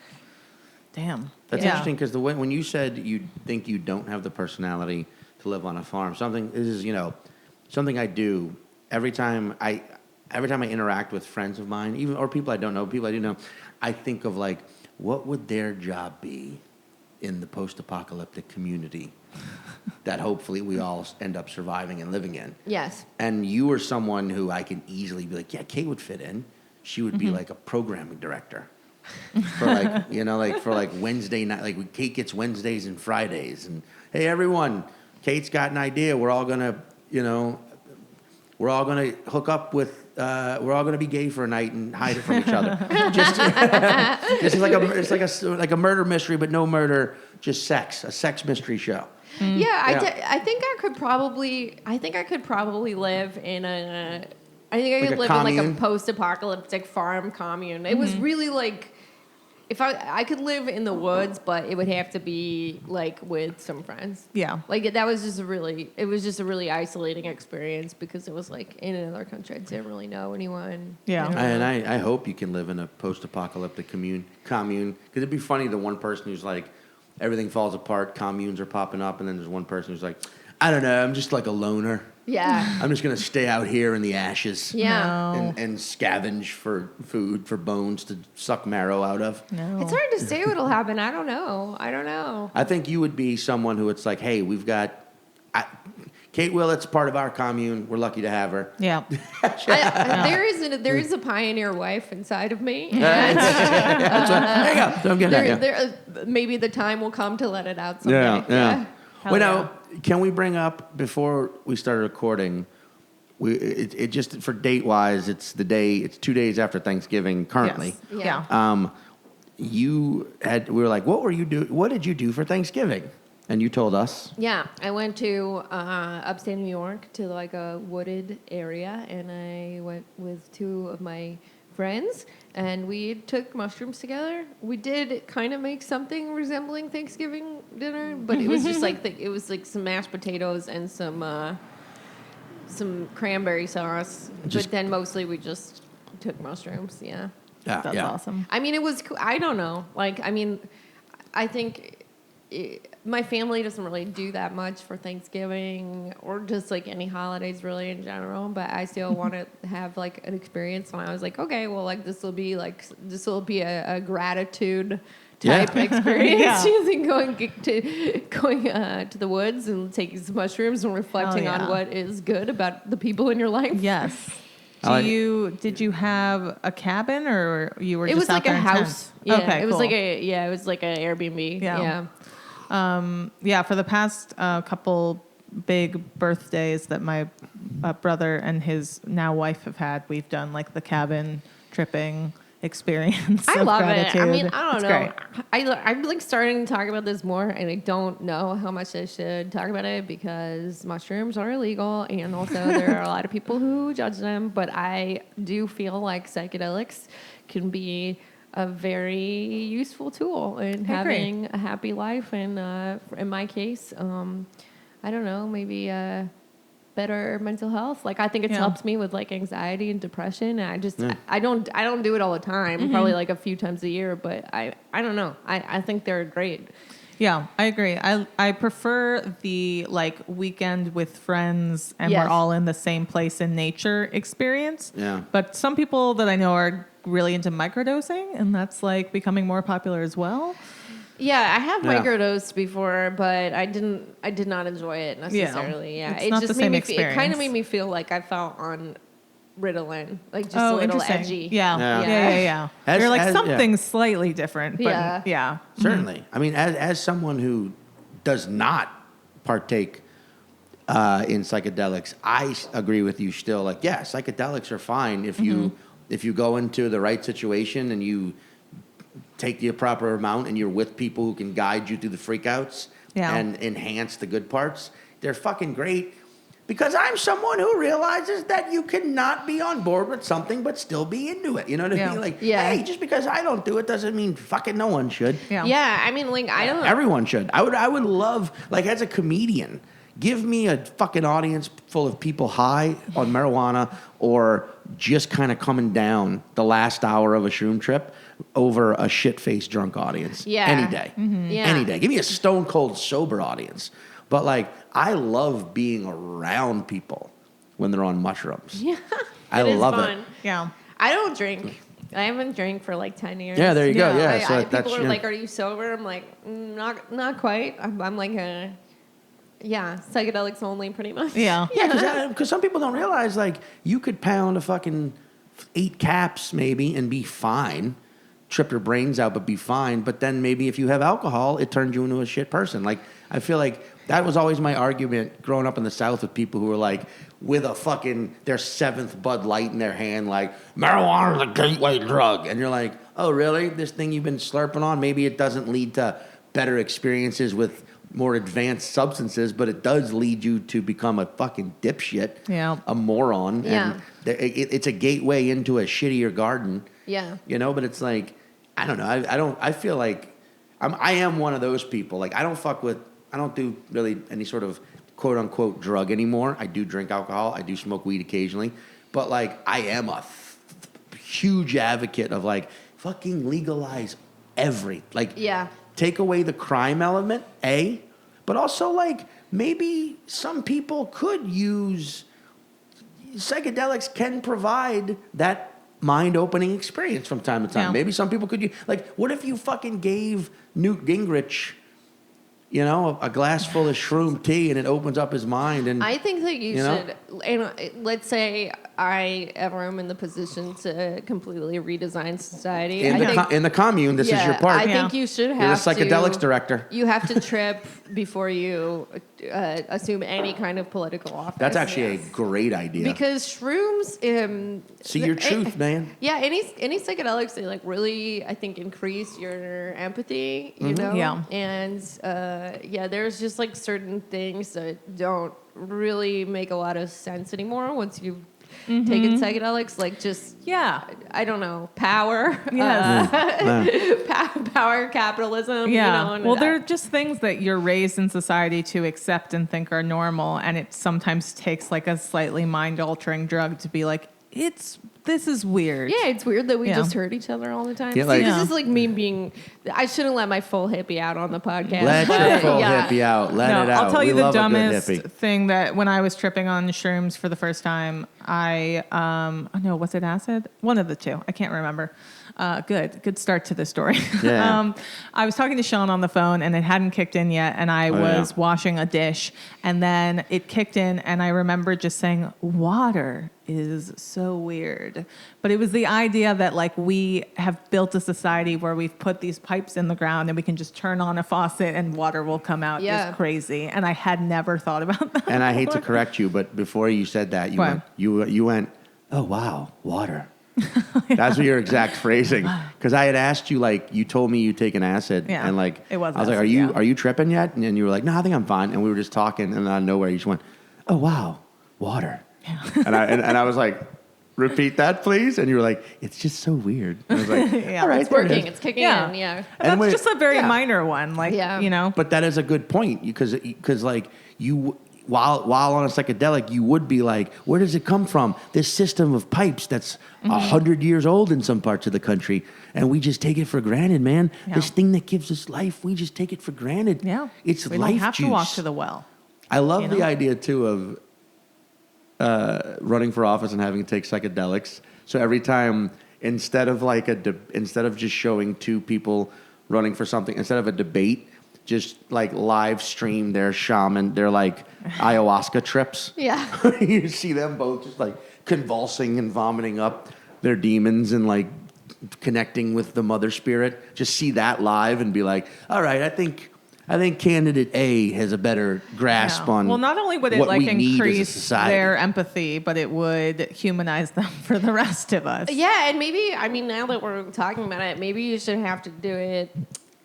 Speaker 3: Damn.
Speaker 1: That's interesting because when you said you think you don't have the personality to live on a farm, something I do every time I interact with friends of mine, even or people I don't know, people I do know, I think of like, what would their job be in the post-apocalyptic community that hopefully we all end up surviving and living in.
Speaker 4: Yes.
Speaker 1: And you are someone who I can easily be like, yeah, Kate would fit in. She would be like a programming director for like, you know, like for like Wednesday night, like Kate gets Wednesdays and Fridays, and hey everyone, Kate's got an idea. We're all gonna hook up with. We're all gonna be gay for a night and hide it from each other. It's like a murder mystery, but no murder, just sex. A sex mystery show.
Speaker 4: I think I could probably live in a. I think I could live in like a post-apocalyptic farm commune. It was really like, if I could live in the woods, but it would have to be like with some friends.
Speaker 3: Yeah.
Speaker 4: Like that was just a really isolating experience because it was like in another country. I didn't really know anyone.
Speaker 3: Yeah.
Speaker 1: And I hope you can live in a post-apocalyptic commune because it'd be funny the one person who's like, everything falls apart, communes are popping up, and then there's one person who's like, I don't know, I'm just like a loner.
Speaker 4: Yeah.
Speaker 1: I'm just going to stay out here in the ashes.
Speaker 4: Yeah.
Speaker 3: No.
Speaker 1: And scavenge for food, for bones to suck marrow out of.
Speaker 3: No.
Speaker 4: It's hard to say what'll happen. I don't know.
Speaker 1: I think you would be someone who it's like, hey, we've got Kate Willett's part of our commune. We're lucky to have her.
Speaker 3: Yeah.
Speaker 4: There is a pioneer wife inside of me.
Speaker 1: That's right. There you go. So I'm getting that,
Speaker 4: maybe the time will come to let it out someday.
Speaker 1: Yeah.
Speaker 3: Hell
Speaker 1: Now, can we bring up, before we started recording, it just, for date-wise, it's 2 days after Thanksgiving currently.
Speaker 3: Yes. Yeah.
Speaker 1: We were like, what did you do for Thanksgiving? And you told us.
Speaker 4: Yeah, I went to upstate New York to like a wooded area, and I went with two of my friends, and we took mushrooms together. We did kind of make something resembling Thanksgiving dinner, but it was just like it was like some mashed potatoes and some cranberry sauce. But then mostly we just took mushrooms. Yeah.
Speaker 3: That's awesome.
Speaker 4: I mean, it was. I don't know. Like, I mean, I think. My family doesn't really do that much for Thanksgiving or just like any holidays really in general, but I still want to have like an experience. And I was like, okay, well, like this will be a gratitude type experience.
Speaker 3: Yeah.
Speaker 4: Going to the woods and taking some mushrooms and reflecting on what is good about the people in your life.
Speaker 3: Yes. Did you have a cabin or you were just
Speaker 4: was
Speaker 3: out
Speaker 4: like
Speaker 3: there
Speaker 4: a
Speaker 3: in
Speaker 4: house.
Speaker 3: tents?
Speaker 4: Yeah,
Speaker 3: okay,
Speaker 4: it was
Speaker 3: cool.
Speaker 4: it was like an Airbnb. Yeah.
Speaker 3: For the past couple big birthdays that my brother and his now wife have had, we've done like the cabin tripping experience.
Speaker 4: I love
Speaker 3: gratitude.
Speaker 4: it. I mean, I don't know.
Speaker 3: Great.
Speaker 4: I'm like starting to talk about this more, and I don't know how much I should talk about it because mushrooms are illegal, and also there are a lot of people who judge them. But I do feel like psychedelics can be a very useful tool in having a happy life, and in my case, I don't know, maybe better mental health. Like I think it's helped me with like anxiety and depression. And I don't do it all the time, probably like a few times a year, but I don't know. I think they're great.
Speaker 3: Yeah, I agree. I prefer the like weekend with friends and we're all in the same place in nature experience.
Speaker 1: Yeah.
Speaker 3: But some people that I know are really into microdosing, and that's like becoming more popular as well.
Speaker 4: Yeah, I have microdosed before, but I did not enjoy it necessarily. Yeah,
Speaker 3: it's not the same experience.
Speaker 4: It kind of made me feel like I felt on Ritalin, like just a little edgy.
Speaker 3: Yeah. You're like something slightly different, but
Speaker 1: Certainly. I mean, as someone who does not partake in psychedelics. I agree with you still. Like, yeah, psychedelics are fine if you go into the right situation and you take the proper amount and you're with people who can guide you through the freakouts and enhance the good parts. They're fucking great. Because I'm someone who realizes that you cannot be on board with something but still be into it. You know what I mean? Like, hey, just because I don't do it doesn't mean fucking no one should.
Speaker 4: Yeah, I mean, like, I don't...
Speaker 1: Everyone should. I would love, like, as a comedian, give me a fucking audience full of people high on marijuana or just kind of coming down the last hour of a shroom trip over a shit-faced drunk audience.
Speaker 4: Yeah.
Speaker 1: Any day.
Speaker 4: Yeah.
Speaker 1: Any day. Give me a stone-cold sober audience. But, like, I love being around people when they're on mushrooms.
Speaker 4: Yeah.
Speaker 1: I love
Speaker 4: fun.
Speaker 1: it.
Speaker 3: Yeah.
Speaker 4: I don't drink. I haven't drank for like 10 years.
Speaker 1: Yeah, there you go. Yeah, so
Speaker 4: people are like, "Are you sober?" I'm like, not quite. I'm like psychedelics only, pretty much.
Speaker 3: Yeah.
Speaker 1: Yeah, because some people don't realize, like, you could pound a fucking 8 caps maybe and be fine, trip your brains out, but be fine. But then maybe if you have alcohol, it turns you into a shit person. Like, I feel like that was always my argument growing up in the South with people who were like, with a fucking, their 7th Bud Light in their hand, like, marijuana is a gateway drug. And you're like, oh, really? This thing you've been slurping on, maybe it doesn't lead to better experiences with more advanced substances, but it does lead you to become a fucking dipshit, a moron.
Speaker 4: Yeah.
Speaker 1: And it's a gateway into a shittier garden.
Speaker 4: Yeah.
Speaker 1: You know, but it's like, I don't know. I feel like I am one of those people. Like, I don't do really any sort of quote unquote drug anymore. I do drink alcohol. I do smoke weed occasionally. But, like, I am a huge advocate of, like, fucking legalize take away the crime element, but also, like, maybe some people could use psychedelics can provide that mind-opening experience from time to time.
Speaker 3: Yeah.
Speaker 1: Maybe some people could use, like, what if you fucking gave Newt Gingrich, you know, a glass full of shroom tea and it opens up his mind? And
Speaker 4: I think that you should, and let's say I ever am in the position to completely redesign society.
Speaker 1: in the commune, this is your part.
Speaker 4: I think you should have
Speaker 1: You're the psychedelics director.
Speaker 4: You have to trip before you assume any kind of political office.
Speaker 1: That's actually a great idea.
Speaker 4: Because shrooms,
Speaker 1: see your truth, man.
Speaker 4: Yeah, any psychedelics, they like really, I think, increase your empathy. You know, and there's just like certain things that don't really make a lot of sense anymore once you've taken psychedelics, like just I don't know, power, power, capitalism.
Speaker 3: Yeah.
Speaker 4: You know,
Speaker 3: well, they're just things that you're raised in society to accept and think are normal, and it sometimes takes like a slightly mind-altering drug to be like, this is weird.
Speaker 4: Yeah, it's weird that we just hurt each other all the time.
Speaker 1: Yeah, like,
Speaker 4: this is like me being. I shouldn't let my full hippie out on the podcast.
Speaker 1: Let your full hippie out. Let it out.
Speaker 3: I'll tell you
Speaker 1: We
Speaker 3: the
Speaker 1: love a good
Speaker 3: dumbest
Speaker 1: hippie.
Speaker 3: thing that when I was tripping on shrooms for the first time, was it acid? One of the two. I can't remember. Good start to the story.
Speaker 1: Yeah.
Speaker 3: I was talking to Sean on the phone and it hadn't kicked in yet, and I was washing a dish, and then it kicked in, and I remember just saying, water is so weird. But it was the idea that, like, we have built a society where we've put these pipes in the ground and we can just turn on a faucet and water will come out. Is crazy. And I had never thought about that.
Speaker 1: And I hate to correct you, but before you said that, you went, oh wow, water. That's what your exact phrasing. Because I had asked you, like, you told me you take an acid, and like,
Speaker 3: it was
Speaker 1: I was like, are you tripping yet? And you were like, no, I think I'm fine. And we were just talking, and out of nowhere, you just went, oh wow, water. Yeah. and I was like, repeat that, please. And you were like, it's just so weird. And I was like, all right,
Speaker 4: it's working, it's kicking in. Yeah,
Speaker 3: and that's just a very minor one, like, you know.
Speaker 1: But that is a good point, because like you. While on a psychedelic, you would be like, where does it come from? This system of pipes that's 100 years old in some parts of the country, and we just take it for granted, man. Yeah. This thing that gives us life, we just take it for granted.
Speaker 3: Yeah,
Speaker 1: it's
Speaker 3: we
Speaker 1: life
Speaker 3: don't have
Speaker 1: juice.
Speaker 3: to walk to the well.
Speaker 1: I love the idea too of running for office and having to take psychedelics. So every time, instead of just showing two people running for something, instead of a debate, just like live stream their like ayahuasca trips.
Speaker 4: Yeah.
Speaker 1: You see them both just like convulsing and vomiting up their demons and like connecting with the mother spirit. Just see that live and be like, all right, I think I think candidate A has a better grasp on.
Speaker 3: Well, not only would it
Speaker 1: what
Speaker 3: like
Speaker 1: we need as a
Speaker 3: increase
Speaker 1: society.
Speaker 3: their empathy, but it would humanize them for the rest of us.
Speaker 4: Yeah, and maybe, I mean, now that we're talking about it, maybe you should have to do it,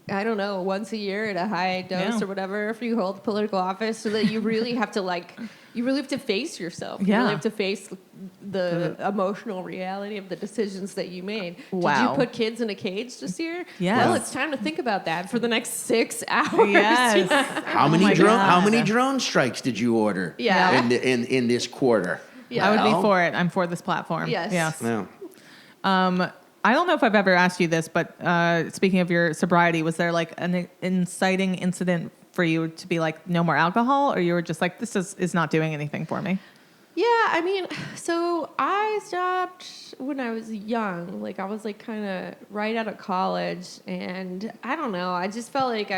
Speaker 4: I don't know, once a year at a high dose or whatever if you hold political office, so that you really have to you really have to face yourself. You really have to face the emotional reality of the decisions that you made.
Speaker 3: Wow.
Speaker 4: Did you put kids in a cage this year?
Speaker 3: Yes.
Speaker 4: Well, it's time to think about that for the next 6 hours.
Speaker 3: Yes.
Speaker 1: How many
Speaker 3: my
Speaker 1: drone?
Speaker 3: God.
Speaker 1: How many drone strikes did you order?
Speaker 4: Yeah.
Speaker 1: In this quarter.
Speaker 4: Yeah.
Speaker 3: I would
Speaker 1: Well,
Speaker 3: be for it. I'm for this platform.
Speaker 4: Yes.
Speaker 1: Yeah.
Speaker 3: I don't know if I've ever asked you this, but speaking of your sobriety, was there like an inciting incident for you to be like, no more alcohol? Or you were just like, this is not doing anything for me?
Speaker 4: Yeah, I mean, so I stopped when I was young. Like, I was like kind of right out of college, and I don't know. I just felt like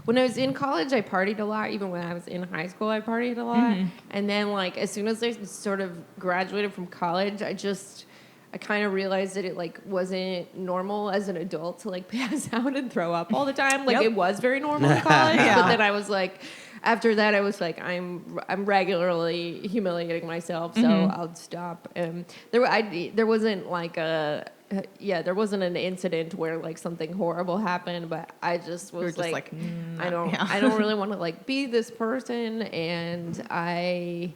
Speaker 4: when I was in college, I partied a lot. Even when I was in high school, I partied a lot. And then, like, as soon as I sort of graduated from college, I kind of realized that it like wasn't normal as an adult to like pass out and throw up all the time. Like it was very normal in college, but then I was like, after that, I was like, I'm regularly humiliating myself, so I'll stop. There wasn't like there wasn't an incident where like something horrible happened, but I just was like I don't really want to like be this person, and I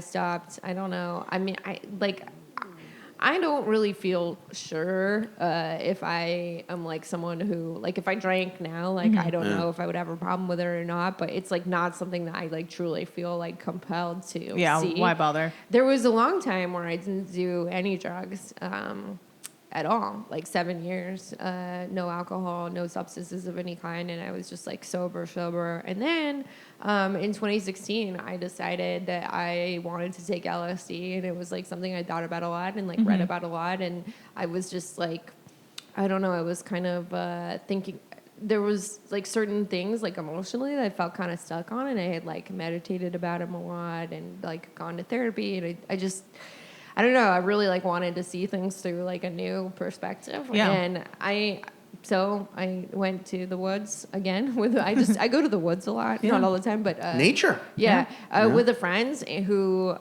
Speaker 4: stopped. I don't know. I mean, I don't really feel sure if I am like someone who, like, if I drank now, like, I don't know if I would have a problem with it or not, but it's like not something that I like truly feel like compelled to see.
Speaker 3: Why bother?
Speaker 4: There was a long time where I didn't do any drugs at all, like 7 years, no alcohol, no substances of any kind, and I was just like sober. And then in 2016, I decided that I wanted to take LSD, and it was like something I thought about a lot and like read about a lot, and I was just like, I don't know, I was kind of thinking. There was like certain things like emotionally that I felt kind of stuck on, and I had like meditated about them a lot and like gone to therapy, and I don't know. I really like wanted to see things through like a new perspective.
Speaker 3: Yeah.
Speaker 4: And so I went to the woods again I go to the woods a lot, not all the time, but
Speaker 1: Nature.
Speaker 4: With a friend who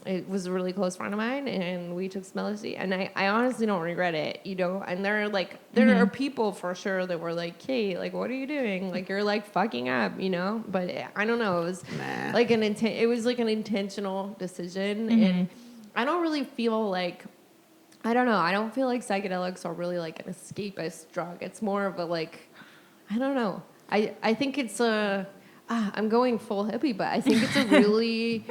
Speaker 4: it was a really close friend of mine, and we took some LSD, and I honestly don't regret it, you know. And there are people for sure that were like, "Hey, like, what are you doing? Like, you're like fucking up," you know. But I don't know. It was like an intentional decision, and I don't really feel like, I don't know, I don't feel like psychedelics are really like an escapist drug. It's more of a like, I don't know. I think it's I'm going full hippie, but I think it's a really...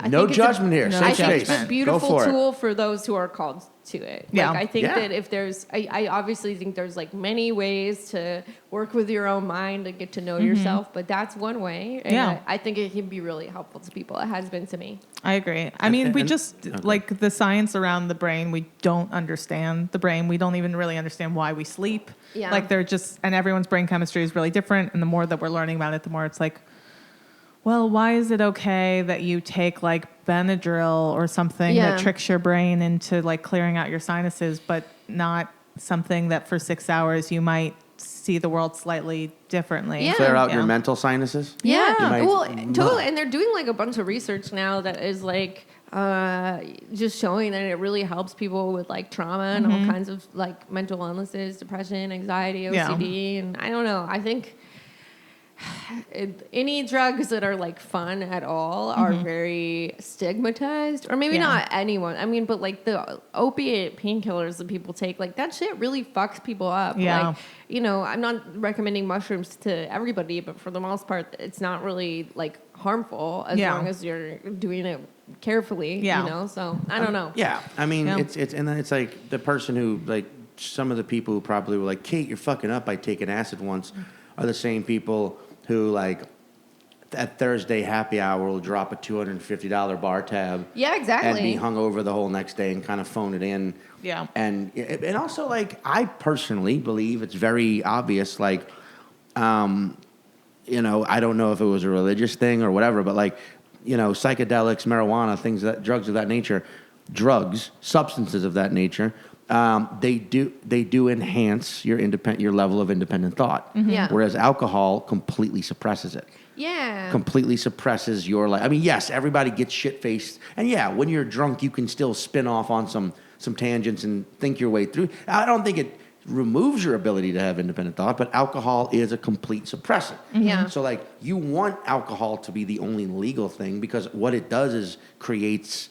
Speaker 1: No judgment here.
Speaker 4: I
Speaker 1: Safe
Speaker 4: think it's
Speaker 1: space.
Speaker 4: a beautiful
Speaker 1: Go for
Speaker 4: tool
Speaker 1: it.
Speaker 4: for those who are called to it.
Speaker 3: Yeah.
Speaker 4: Like, I think
Speaker 1: Yeah.
Speaker 4: that if there's... I obviously think there's like many ways to work with your own mind and get to know yourself, but that's one way. And
Speaker 3: Yeah.
Speaker 4: I think it can be really helpful to people. It has been to me.
Speaker 3: I agree. I mean, like the science around the brain, we don't understand the brain. We don't even really understand why we sleep.
Speaker 4: Yeah.
Speaker 3: Like and everyone's brain chemistry is really different. And the more that we're learning about it, the more it's like, well, why is it okay that you take like Benadryl or something that tricks your brain into like clearing out your sinuses, but not something that for 6 hours you might see the world slightly differently?
Speaker 4: Yeah.
Speaker 1: Clear out your mental sinuses.
Speaker 4: Yeah,
Speaker 1: You might-
Speaker 4: well, totally. And they're doing like a bunch of research now that is like just showing that it really helps people with like trauma and all kinds of like mental illnesses, depression, anxiety, OCD, and I don't know. I think any drugs that are like fun at all are very stigmatized, or maybe not anyone. I mean, but like the opiate painkillers that people take, like that shit really fucks people up.
Speaker 3: Yeah.
Speaker 4: Like, you know, I'm not recommending mushrooms to everybody, but for the most part, it's not really like harmful as long as you're doing it carefully.
Speaker 3: Yeah.
Speaker 4: You know, so I don't know.
Speaker 1: Yeah, I mean,
Speaker 3: Yeah.
Speaker 1: it's and then it's like the person who like some of the people who probably were like, Kate, you're fucking up by taking acid once, are the same people who like at Thursday happy hour will drop a $250 bar tab.
Speaker 4: Yeah, exactly.
Speaker 1: And be hungover the whole next day and kind of phone it in.
Speaker 3: Yeah.
Speaker 1: And also like I personally believe it's very obvious, like, you know, I don't know if it was a religious thing or whatever, but like, you know, psychedelics, marijuana, drugs of that nature, substances of that nature, they do enhance your level of independent thought.
Speaker 4: Yeah.
Speaker 1: Whereas alcohol completely suppresses it.
Speaker 4: Yeah.
Speaker 1: Completely suppresses your life. I mean, yes, everybody gets shit-faced. And yeah, when you're drunk, you can still spin off on some tangents and think your way through. I don't think it removes your ability to have independent thought, but alcohol is a complete suppressant.
Speaker 4: Yeah.
Speaker 1: So, like, you want alcohol to be the only legal thing because what it does is creates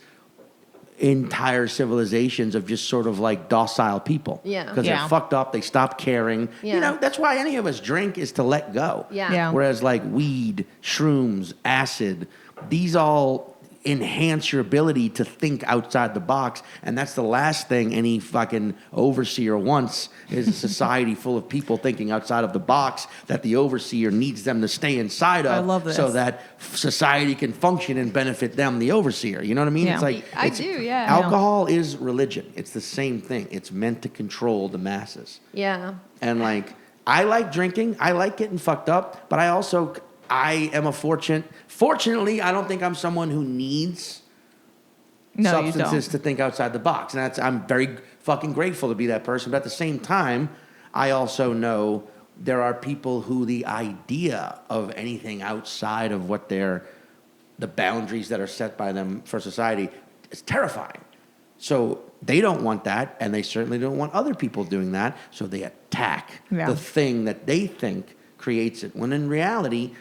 Speaker 1: entire civilizations of just sort of like docile people.
Speaker 4: Yeah.
Speaker 1: Because
Speaker 3: Yeah.
Speaker 1: they're fucked up, they stop caring.
Speaker 4: Yeah.
Speaker 1: You know, that's why any of us drink is to let go.
Speaker 4: Yeah.
Speaker 3: Yeah.
Speaker 1: Whereas like weed, shrooms, acid, these all enhance your ability to think outside the box. And that's the last thing any fucking overseer wants is a society full of people thinking outside of the box that the overseer needs them to stay inside of.
Speaker 3: I love this.
Speaker 1: So that society can function and benefit them, the overseer. You know what I mean?
Speaker 3: Yeah.
Speaker 1: It's like
Speaker 4: I do, yeah.
Speaker 1: Alcohol is religion. It's the same thing. It's meant to control the masses.
Speaker 4: Yeah.
Speaker 1: And like, I like drinking. I like getting fucked up. But I am fortunately, I don't think I'm someone who needs
Speaker 3: No, you
Speaker 1: substances
Speaker 3: don't.
Speaker 1: to think outside the box. And I'm very fucking grateful to be that person. But at the same time, I also know there are people who the idea of anything outside of what the boundaries that are set by them for society is terrifying. So they don't want that, and they certainly don't want other people doing that. So they attack the thing that they think creates it. When in reality,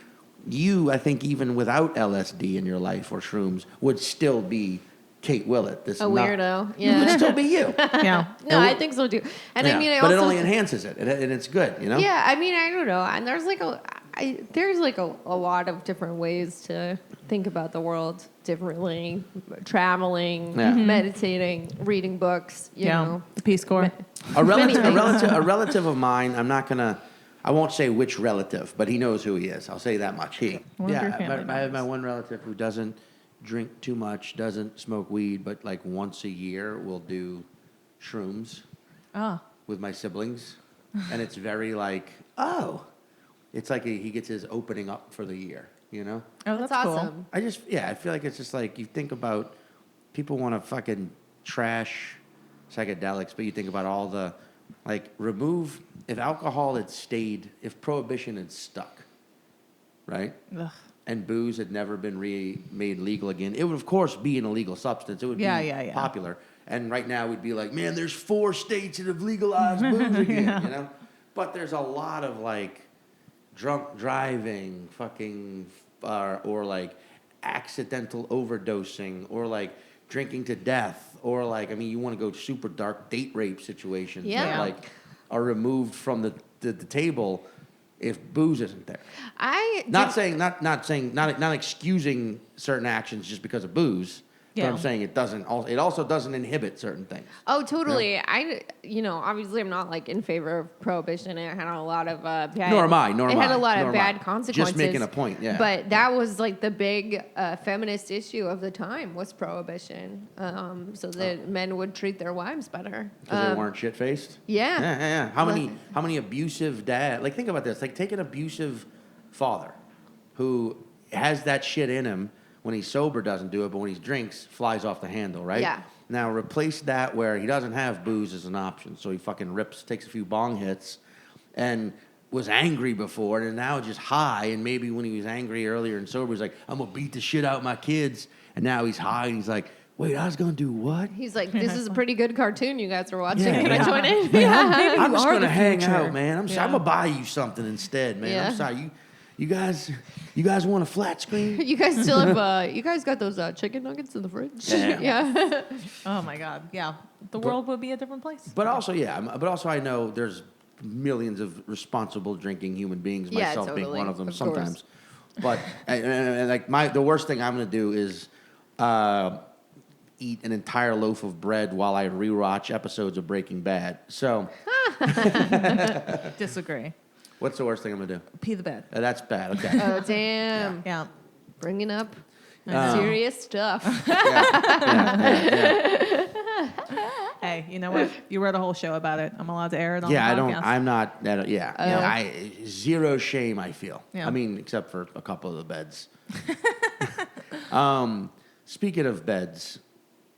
Speaker 1: you, I think, even without LSD in your life or shrooms, would still be Kate Willett.
Speaker 4: A weirdo.
Speaker 1: You would
Speaker 4: Yeah.
Speaker 1: still be you.
Speaker 3: Yeah.
Speaker 4: No, I think so too. And I mean, I
Speaker 1: but
Speaker 4: also,
Speaker 1: it only enhances it, and it's good, you know?
Speaker 4: Yeah, I mean, I don't know. And there's like a lot of different ways to think about the world differently. Traveling,
Speaker 1: Yeah.
Speaker 4: meditating, reading books, you know.
Speaker 3: The Peace Corps.
Speaker 1: A
Speaker 4: Many things.
Speaker 1: relative of mine, I won't say which relative, but he knows who he is. I'll say that much.
Speaker 3: One of your family
Speaker 1: I have my one relative who doesn't drink too much, doesn't smoke weed, but like once a year we'll do shrooms with my siblings. And it's very like, it's like he gets his opening up for the year, you know?
Speaker 3: Oh,
Speaker 4: That's
Speaker 3: that's cool.
Speaker 4: awesome.
Speaker 1: I feel like it's just like you think about people want to fucking trash psychedelics, but you think about all the if alcohol had stayed, if prohibition had stuck, right?
Speaker 3: Ugh.
Speaker 1: And booze had never been made legal again, it would of course be an illegal substance. It would be popular. And right now we'd be like, man, there's 4 states that have legalized booze again, you know? But there's a lot of like drunk driving, fucking, or like accidental overdosing, or like drinking to death, or like, I mean, you want to go super dark date rape situations that
Speaker 4: Yeah.
Speaker 1: like are removed from the table if booze isn't there. Not excusing certain actions just because of booze. But
Speaker 3: Yeah.
Speaker 1: I'm saying it also doesn't inhibit certain things.
Speaker 4: Oh, totally. Obviously I'm not like in favor of prohibition. It had a lot of bad.
Speaker 1: Nor am I.
Speaker 4: It had a lot of bad consequences.
Speaker 1: Just making a point, yeah.
Speaker 4: But that was like the big feminist issue of the time was prohibition, so that men would treat their wives better.
Speaker 1: Because they weren't shit faced.
Speaker 4: Yeah.
Speaker 1: Yeah. How many abusive dad? Like, think about this. Like, take an abusive father who has that shit in him. When he's sober, doesn't do it, but when he drinks, flies off the handle, right?
Speaker 4: Yeah.
Speaker 1: Now replace that where he doesn't have booze as an option, so he fucking takes a few bong hits, and was angry before, and now just high. And maybe when he was angry earlier and sober, he's like, "I'm gonna beat the shit out of my kids," and now he's high, and he's like, "Wait, I was gonna do what?"
Speaker 4: He's like, "This is a pretty good cartoon you guys are watching.
Speaker 1: Yeah,
Speaker 4: Can
Speaker 1: yeah.
Speaker 4: I join in?"
Speaker 1: I'm just
Speaker 3: are
Speaker 1: gonna
Speaker 3: the
Speaker 1: hang
Speaker 3: future.
Speaker 1: out, man. I'm gonna buy you something instead, man.
Speaker 4: Yeah.
Speaker 1: I'm sorry. You guys want a flat screen?
Speaker 4: You guys still have, you guys got those chicken nuggets in the fridge?
Speaker 1: Yeah.
Speaker 4: Yeah.
Speaker 3: Oh my God. Yeah. The world would be a different place.
Speaker 1: But also, I know there's millions of responsible drinking human beings,
Speaker 4: Yeah,
Speaker 1: myself being
Speaker 4: totally.
Speaker 1: one of them
Speaker 4: Of
Speaker 1: sometimes. But and like the worst thing I'm gonna do is eat an entire loaf of bread while I rewatch episodes of Breaking Bad. So
Speaker 3: Disagree.
Speaker 1: what's the worst thing I'm gonna do?
Speaker 3: Pee the bed.
Speaker 1: That's bad. Okay.
Speaker 4: Oh, damn.
Speaker 3: Yeah.
Speaker 4: Bringing up serious stuff.
Speaker 3: Hey, you know what? You wrote a whole show about it. I'm allowed to air it on
Speaker 1: Yeah,
Speaker 3: the
Speaker 1: I
Speaker 3: podcast.
Speaker 1: don't. I'm not. I zero shame. I feel.
Speaker 3: Yeah.
Speaker 1: I mean, except for a couple of the beds. Speaking of beds,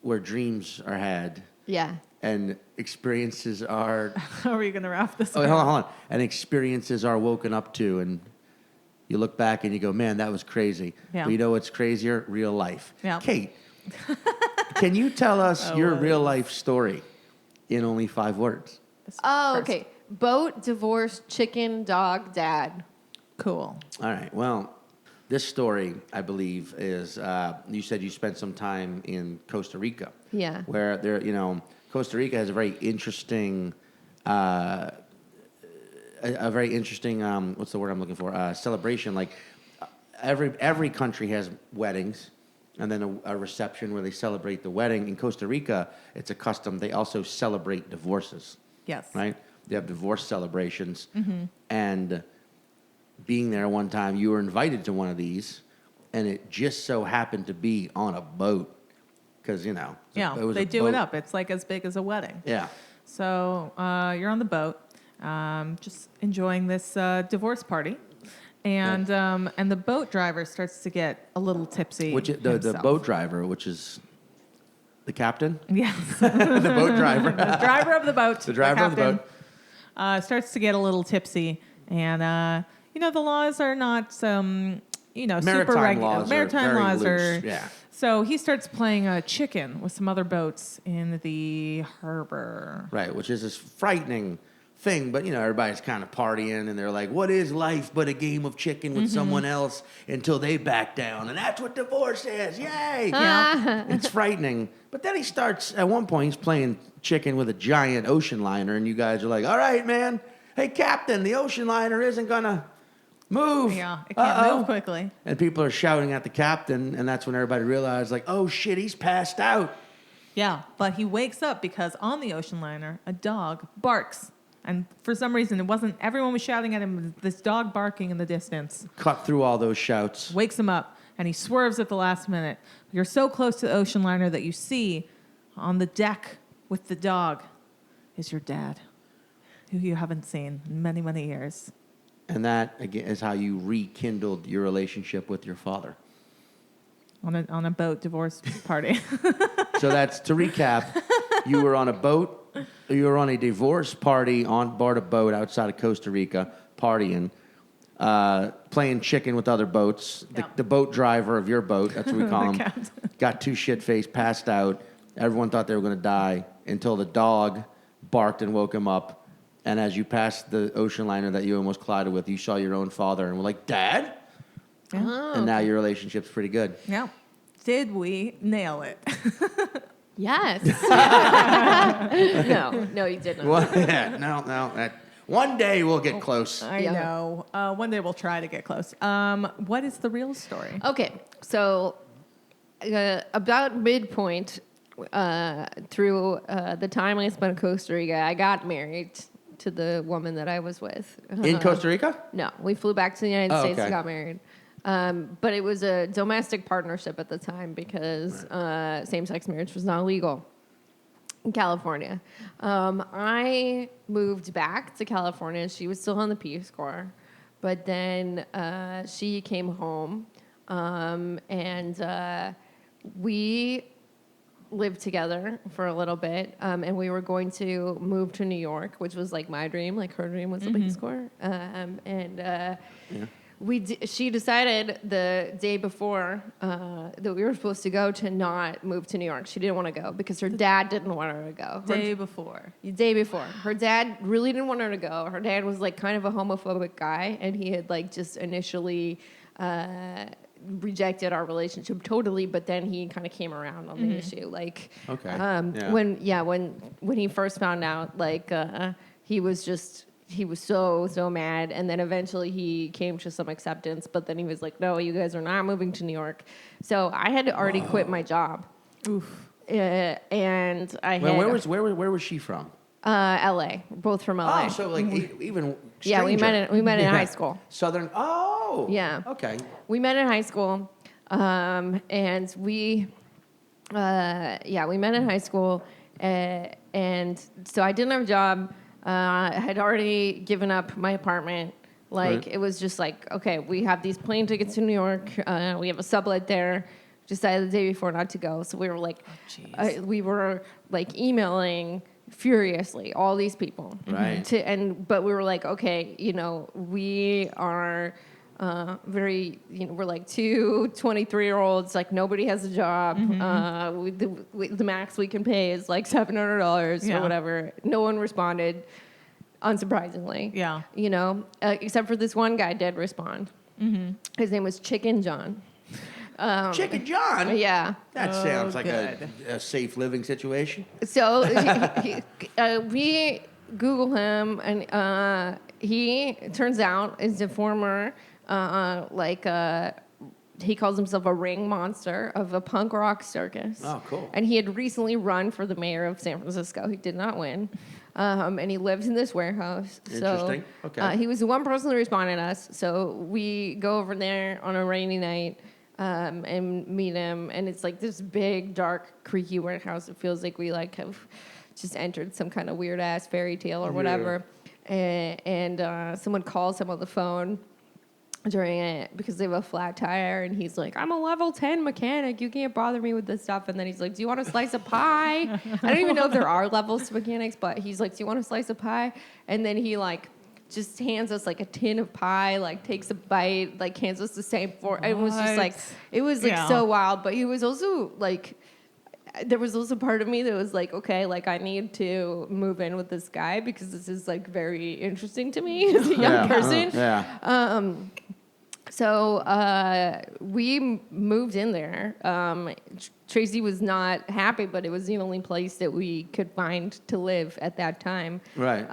Speaker 1: where dreams are had
Speaker 4: Yeah.
Speaker 1: And experiences are...
Speaker 3: How are you going to wrap this
Speaker 1: Oh,
Speaker 3: up?
Speaker 1: hold on. And experiences are woken up to, and you look back and you go, man, that was crazy.
Speaker 3: Yeah.
Speaker 1: But you know what's crazier? Real life.
Speaker 3: Yeah.
Speaker 1: Kate, can you tell us your
Speaker 3: what
Speaker 1: real
Speaker 3: is-
Speaker 1: life story in only 5 words?
Speaker 4: Oh, okay. Boat, divorce, chicken, dog, dad.
Speaker 3: Cool.
Speaker 1: All right. Well, this story, I believe, is you said you spent some time in Costa Rica.
Speaker 4: Yeah.
Speaker 1: Where there, Costa Rica has a very interesting, a very interesting. What's the word I'm looking for? Celebration. Like every country has weddings, and then a reception where they celebrate the wedding. In Costa Rica, it's a custom. They also celebrate divorces.
Speaker 3: Yes.
Speaker 1: Right? They have divorce celebrations, and being there one time, you were invited to one of these, and it just so happened to be on a boat, because
Speaker 3: Yeah,
Speaker 1: it was
Speaker 3: they
Speaker 1: a
Speaker 3: do it
Speaker 1: boat.
Speaker 3: up. It's like as big as a wedding.
Speaker 1: Yeah,
Speaker 3: So you're on the boat, just enjoying this divorce party, and the boat driver starts to get a little tipsy.
Speaker 1: which the boat driver, which is the captain,
Speaker 3: Yes,
Speaker 1: the boat driver,
Speaker 3: the driver of the boat.
Speaker 1: the driver of the
Speaker 3: captain,
Speaker 1: boat.
Speaker 3: starts to get a little tipsy, and the laws are not super
Speaker 1: Maritime
Speaker 3: regular.
Speaker 1: laws are
Speaker 3: Maritime
Speaker 1: very
Speaker 3: laws
Speaker 1: loose,
Speaker 3: are.
Speaker 1: yeah.
Speaker 3: So he starts playing chicken with some other boats in the harbor.
Speaker 1: Right, which is this frightening thing, but everybody's kind of partying, and they're like, "What is life but a game of chicken with someone else?" Until they back down, and that's what divorce is. Yay!
Speaker 3: Yeah.
Speaker 1: It's frightening. But then he starts, at one point, he's playing chicken with a giant ocean liner, and you guys are like, all right, man. Hey, Captain, the ocean liner isn't going to move.
Speaker 3: Yeah, it can't move quickly.
Speaker 1: And people are shouting at the captain, and that's when everybody realized, like, oh, shit, he's passed out.
Speaker 3: Yeah, but he wakes up because on the ocean liner, a dog barks. And for some reason, everyone was shouting at him, this dog barking in the distance.
Speaker 1: Cut through all those shouts.
Speaker 3: Wakes him up, and he swerves at the last minute. You're so close to the ocean liner that you see on the deck with the dog is your dad, who you haven't seen in many, many years.
Speaker 1: And that, again, is how you rekindled your relationship with your father.
Speaker 3: On a boat divorce party.
Speaker 1: So that's, to recap, you were on a boat, you were on a divorce party on board a boat outside of Costa Rica, partying, playing chicken with other boats.
Speaker 3: Yep.
Speaker 1: The boat driver of your boat, that's what we call him,
Speaker 3: captain.
Speaker 1: got too shit-faced, passed out. Everyone thought they were going to die until the dog barked and woke him up. And as you passed the ocean liner that you almost collided with, you saw your own father and were like, Dad?
Speaker 3: Yeah.
Speaker 1: And now your relationship's pretty good.
Speaker 3: Yeah. Did we nail it?
Speaker 4: Yes. No, you didn't.
Speaker 1: Well, yeah, no. One day we'll get close.
Speaker 3: I
Speaker 4: Yeah.
Speaker 3: know. One day we'll try to get close. What is the real story?
Speaker 4: Okay, so about midpoint through the time I spent in Costa Rica, I got married to the woman that I was with.
Speaker 1: In Costa Rica?
Speaker 4: No, we flew back to the United States
Speaker 1: okay.
Speaker 4: and got married. But it was a domestic partnership at the time because same-sex marriage was not legal in California. I moved back to California. She was still on the Peace Corps. But then she came home, and we lived together for a little bit, and we were going to move to New York, which was like my dream. Like her dream was the Peace Corps. She decided the day before that we were supposed to go to not move to New York. She didn't want to go because her dad didn't want her to go.
Speaker 3: Day before.
Speaker 4: Day before. Her dad really didn't want her to go. Her dad was like kind of a homophobic guy, and he had like just initially rejected our relationship totally, but then he kind of came around on the issue. Like,
Speaker 1: Okay.
Speaker 4: when he first found out, like, he was so mad, and then eventually he came to some acceptance, but then he was like, no, you guys are not moving to New York. So I had to already quit my job.
Speaker 3: Oof.
Speaker 4: And I had
Speaker 1: Where was she from?
Speaker 4: LA. We're both from LA.
Speaker 1: Oh, so like even
Speaker 4: Yeah, we
Speaker 1: stranger.
Speaker 4: met in high school.
Speaker 1: Southern. Oh.
Speaker 4: Yeah.
Speaker 1: Okay.
Speaker 4: We met in high school, and we met in high school, and so I didn't have a job. I had already given up my apartment. Like,
Speaker 1: Right.
Speaker 4: It was just like, okay, we have these plane tickets to New York. We have a sublet there. decided the day before not to go. So we were like, emailing furiously all these people.
Speaker 1: Right.
Speaker 4: But we were like, okay, we are very, we're like two 23-year-olds, like nobody has a job. The max we can pay is like $700 or whatever. No one responded, unsurprisingly.
Speaker 3: Yeah.
Speaker 4: Except for this one guy did respond. His name was Chicken John.
Speaker 1: Chicken John?
Speaker 4: Yeah.
Speaker 1: That sounds like a safe living situation.
Speaker 4: So we Google him, and he turns out is a former, he calls himself a ring monster of a punk rock circus.
Speaker 1: Oh, cool.
Speaker 4: And he had recently run for the mayor of San Francisco. He did not win. And he lived in this warehouse.
Speaker 1: Interesting.
Speaker 4: So,
Speaker 1: Okay.
Speaker 4: he was the one person that responded to us. So we go over there on a rainy night and meet him. And it's like this big, dark, creaky warehouse. It feels like we have just entered some kind of weird-ass fairy tale or whatever. And someone calls him on the phone during it because they have a flat tire, and he's like, I'm a level 10 mechanic. You can't bother me with this stuff. And then he's like, do you want a slice of pie? I don't even know if there are levels to mechanics, but he's like, do you want a slice of pie? And then he just hands us a tin of pie, takes a bite, hands us the same fork. It was just it was so wild. But he was also there was also part of me that was like, okay, I need to move in with this guy because this is very interesting to me as a young person. So we moved in there. Tracy was not happy, but it was the only place that we could find to live at that time.
Speaker 1: Right.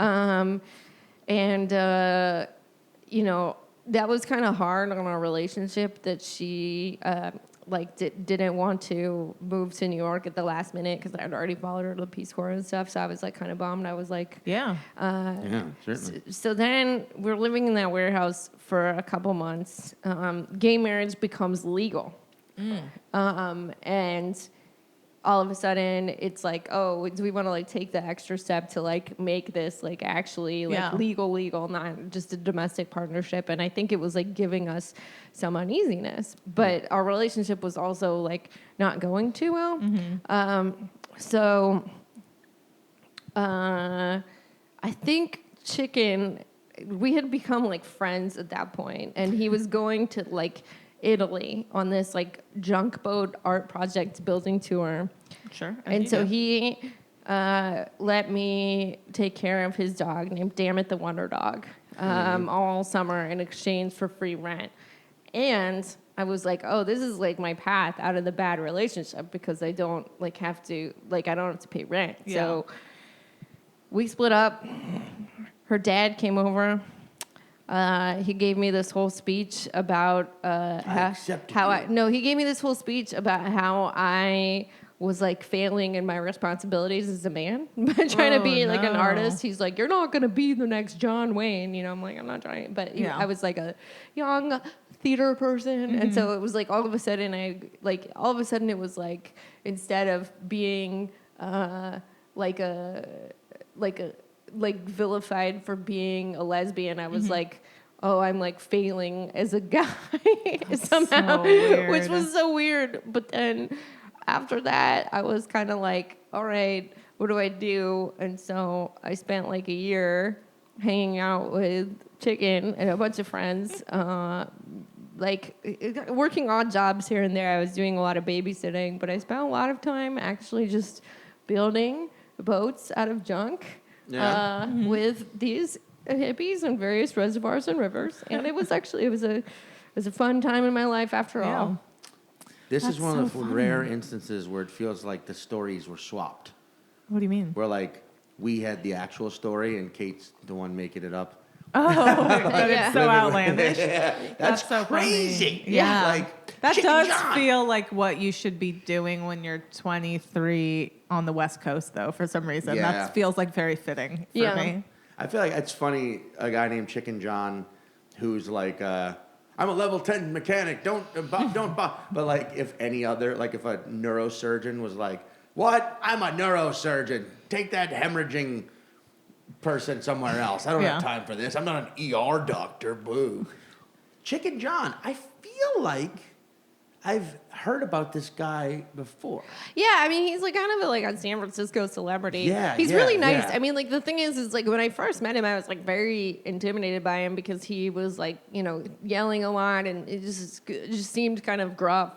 Speaker 4: That was kind of hard on our relationship that she didn't want to move to New York at the last minute because I had already followed her to the Peace Corps and stuff. So I was kind of bummed. I was like,
Speaker 1: certainly.
Speaker 4: So then we're living in that warehouse for a couple months. Gay marriage becomes legal. And all of a sudden it's like, oh, do we want to take the extra step to make this actually legal, not just a domestic partnership? And I think it was giving us some uneasiness, but our relationship was also not going too well. I think Chicken, we had become friends at that point, and he was going to Italy on this junk boat art project building tour.
Speaker 3: Sure.
Speaker 4: And so he let me take care of his dog named Dammit the Wonder Dog all summer in exchange for free rent. And I was like, oh, this is my path out of the bad relationship because I don't have to I don't have to pay rent.
Speaker 3: Yeah.
Speaker 4: So we split up. Her dad came over. He gave me this whole speech about he gave me this whole speech about how I was failing in my responsibilities as a man by trying to be an artist. He's like, you're not going to be the next John Wayne. I'm like, I'm not trying. But I was a young theater person. And so it was all of a sudden it was instead of being vilified for being a lesbian, I was oh, I'm failing as a guy somehow, which was so weird. But then after that, I was kind of all right, what do I do? And so I spent a year hanging out with Chicken and a bunch of friends, working odd jobs here and there. I was doing a lot of babysitting, but I spent a lot of time actually just building boats out of junk with these hippies on various reservoirs and rivers. And it was a fun time in my life after all.
Speaker 1: This
Speaker 3: That's
Speaker 1: is one of
Speaker 3: so
Speaker 1: the
Speaker 3: fun.
Speaker 1: rare instances where it feels like the stories were swapped.
Speaker 3: What do you mean?
Speaker 1: Where we had the actual story and Kate's the one making it up.
Speaker 3: Oh, but it's so outlandish.
Speaker 1: That's
Speaker 3: so
Speaker 1: crazy.
Speaker 3: funny. Yeah. That
Speaker 1: Chicken
Speaker 3: does
Speaker 1: John.
Speaker 3: feel like what you should be doing when you're 23 on the West Coast, though, for some reason.
Speaker 1: Yeah.
Speaker 3: That feels very fitting for me.
Speaker 1: I feel like it's funny, a guy named Chicken John who's I'm a level 10 mechanic, don't. But if any other, if a neurosurgeon was what? I'm a neurosurgeon. Take that hemorrhaging person somewhere else. I don't have time for this. I'm not an ER doctor. Boo. Chicken John, I feel like I've heard about this guy before.
Speaker 4: Yeah, I mean, he's like kind of like a San Francisco celebrity.
Speaker 1: Yeah,
Speaker 4: he's
Speaker 1: yeah,
Speaker 4: really nice.
Speaker 1: yeah.
Speaker 4: I mean, like the thing is like when I first met him, I was like very intimidated by him because he was like, you know, yelling a lot and it just seemed kind of gruff.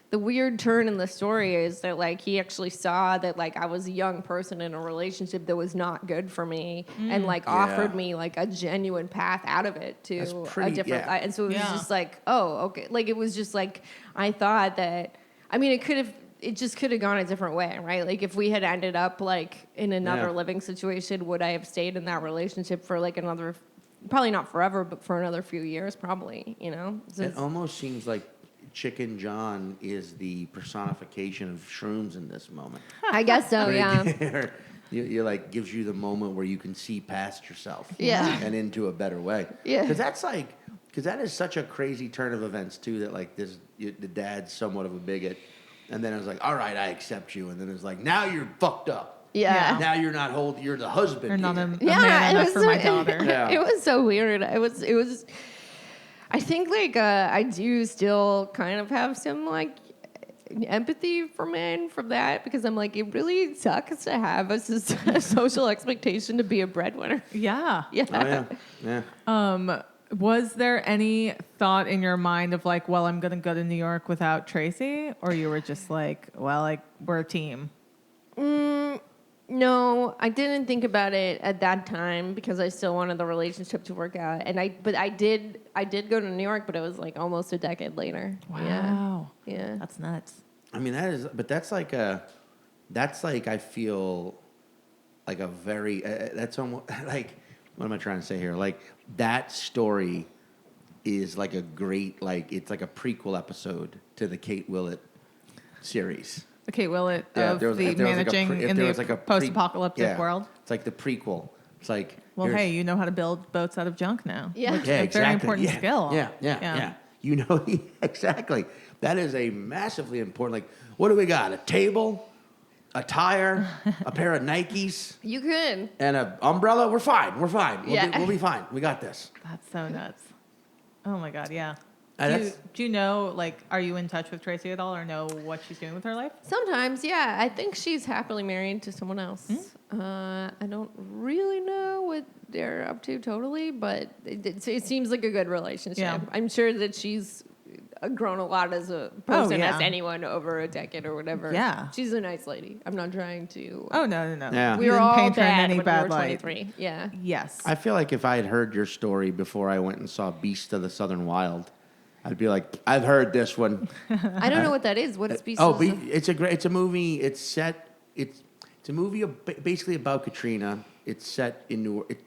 Speaker 4: The weird turn in the story is that like he actually saw that like I was a young person in a relationship that was not good for me and like offered me like a genuine path out of it to a different and so it was just like, oh, okay. Like it was just like I thought that I mean it just could have gone a different way, right? Like if we had ended up like in another living situation, would I have stayed in that relationship for like another probably not forever, but for another few years probably, you know? So
Speaker 1: it almost seems like Chicken John is the personification of shrooms in this moment.
Speaker 4: I guess so, yeah.
Speaker 1: You're like, gives you the moment where you can see past yourself.
Speaker 4: Yeah.
Speaker 1: And into a better way.
Speaker 4: Yeah.
Speaker 1: Because that is such a crazy turn of events, too, that like the dad's somewhat of a bigot. And then it was like, all right, I accept you. And then it's like, now you're fucked up.
Speaker 4: Yeah.
Speaker 1: Now you're you're the husband.
Speaker 3: Or not
Speaker 1: here.
Speaker 3: a man enough for my daughter.
Speaker 1: Yeah.
Speaker 4: It was so weird. It was. I think like I do still kind of have some like empathy for men from that because I'm like it really sucks to have a social expectation to be a breadwinner.
Speaker 3: Yeah.
Speaker 4: Yeah.
Speaker 1: Oh, yeah.
Speaker 3: Was there any thought in your mind of like, well, I'm going to go to New York without Tracy? Or you were just like, well, like we're a team?
Speaker 4: No, I didn't think about it at that time because I still wanted the relationship to work out. But I did go to New York, but it was like almost a decade later.
Speaker 3: Wow.
Speaker 4: Yeah.
Speaker 3: That's nuts.
Speaker 1: I mean, that's like I feel like a very, that's almost like, what am I trying to say here? Like that story is like a great, like, it's like a prequel episode to the Kate Willett series.
Speaker 3: The Kate Willett
Speaker 1: Yeah,
Speaker 3: of the managing in the post-apocalyptic world.
Speaker 1: It's like the prequel. It's like,
Speaker 3: well, hey, you know how to build boats out of junk now.
Speaker 4: Yeah.
Speaker 3: Which
Speaker 1: yeah,
Speaker 3: is a
Speaker 1: exactly.
Speaker 3: very important
Speaker 1: yeah,
Speaker 3: skill.
Speaker 1: Yeah. You know, exactly. That is a massively important, like, what do we got? A table, a tire, a pair of Nikes,
Speaker 4: You could.
Speaker 1: and an umbrella? We're fine. We'll
Speaker 4: Yeah.
Speaker 1: be fine. We got this.
Speaker 3: That's so nuts. Oh my God, yeah.
Speaker 1: And
Speaker 3: Do you know, like, are you in touch with Tracy at all or know what she's doing with her life?
Speaker 4: Sometimes, yeah. I think she's happily married to someone else. I don't really know what they're up to totally, but it seems like a good relationship.
Speaker 3: Yeah.
Speaker 4: I'm sure that she's grown a lot as a person,
Speaker 3: yeah.
Speaker 4: as anyone over a decade or whatever.
Speaker 3: Yeah.
Speaker 4: She's a nice lady. I'm not trying to.
Speaker 3: Oh, no.
Speaker 1: Yeah.
Speaker 4: We
Speaker 3: You
Speaker 4: were
Speaker 3: didn't
Speaker 4: all
Speaker 3: paint her in
Speaker 4: bad
Speaker 3: any
Speaker 4: when
Speaker 3: bad
Speaker 4: we were
Speaker 3: light.
Speaker 4: 23. Yeah.
Speaker 3: Yes.
Speaker 1: I feel like if I had heard your story before I went and saw Beast of the Southern Wild, I'd be like, I've heard this one.
Speaker 4: I don't know what that is. What is Beast?
Speaker 1: It's a movie. It's a movie basically about Katrina. It's set in New Orleans.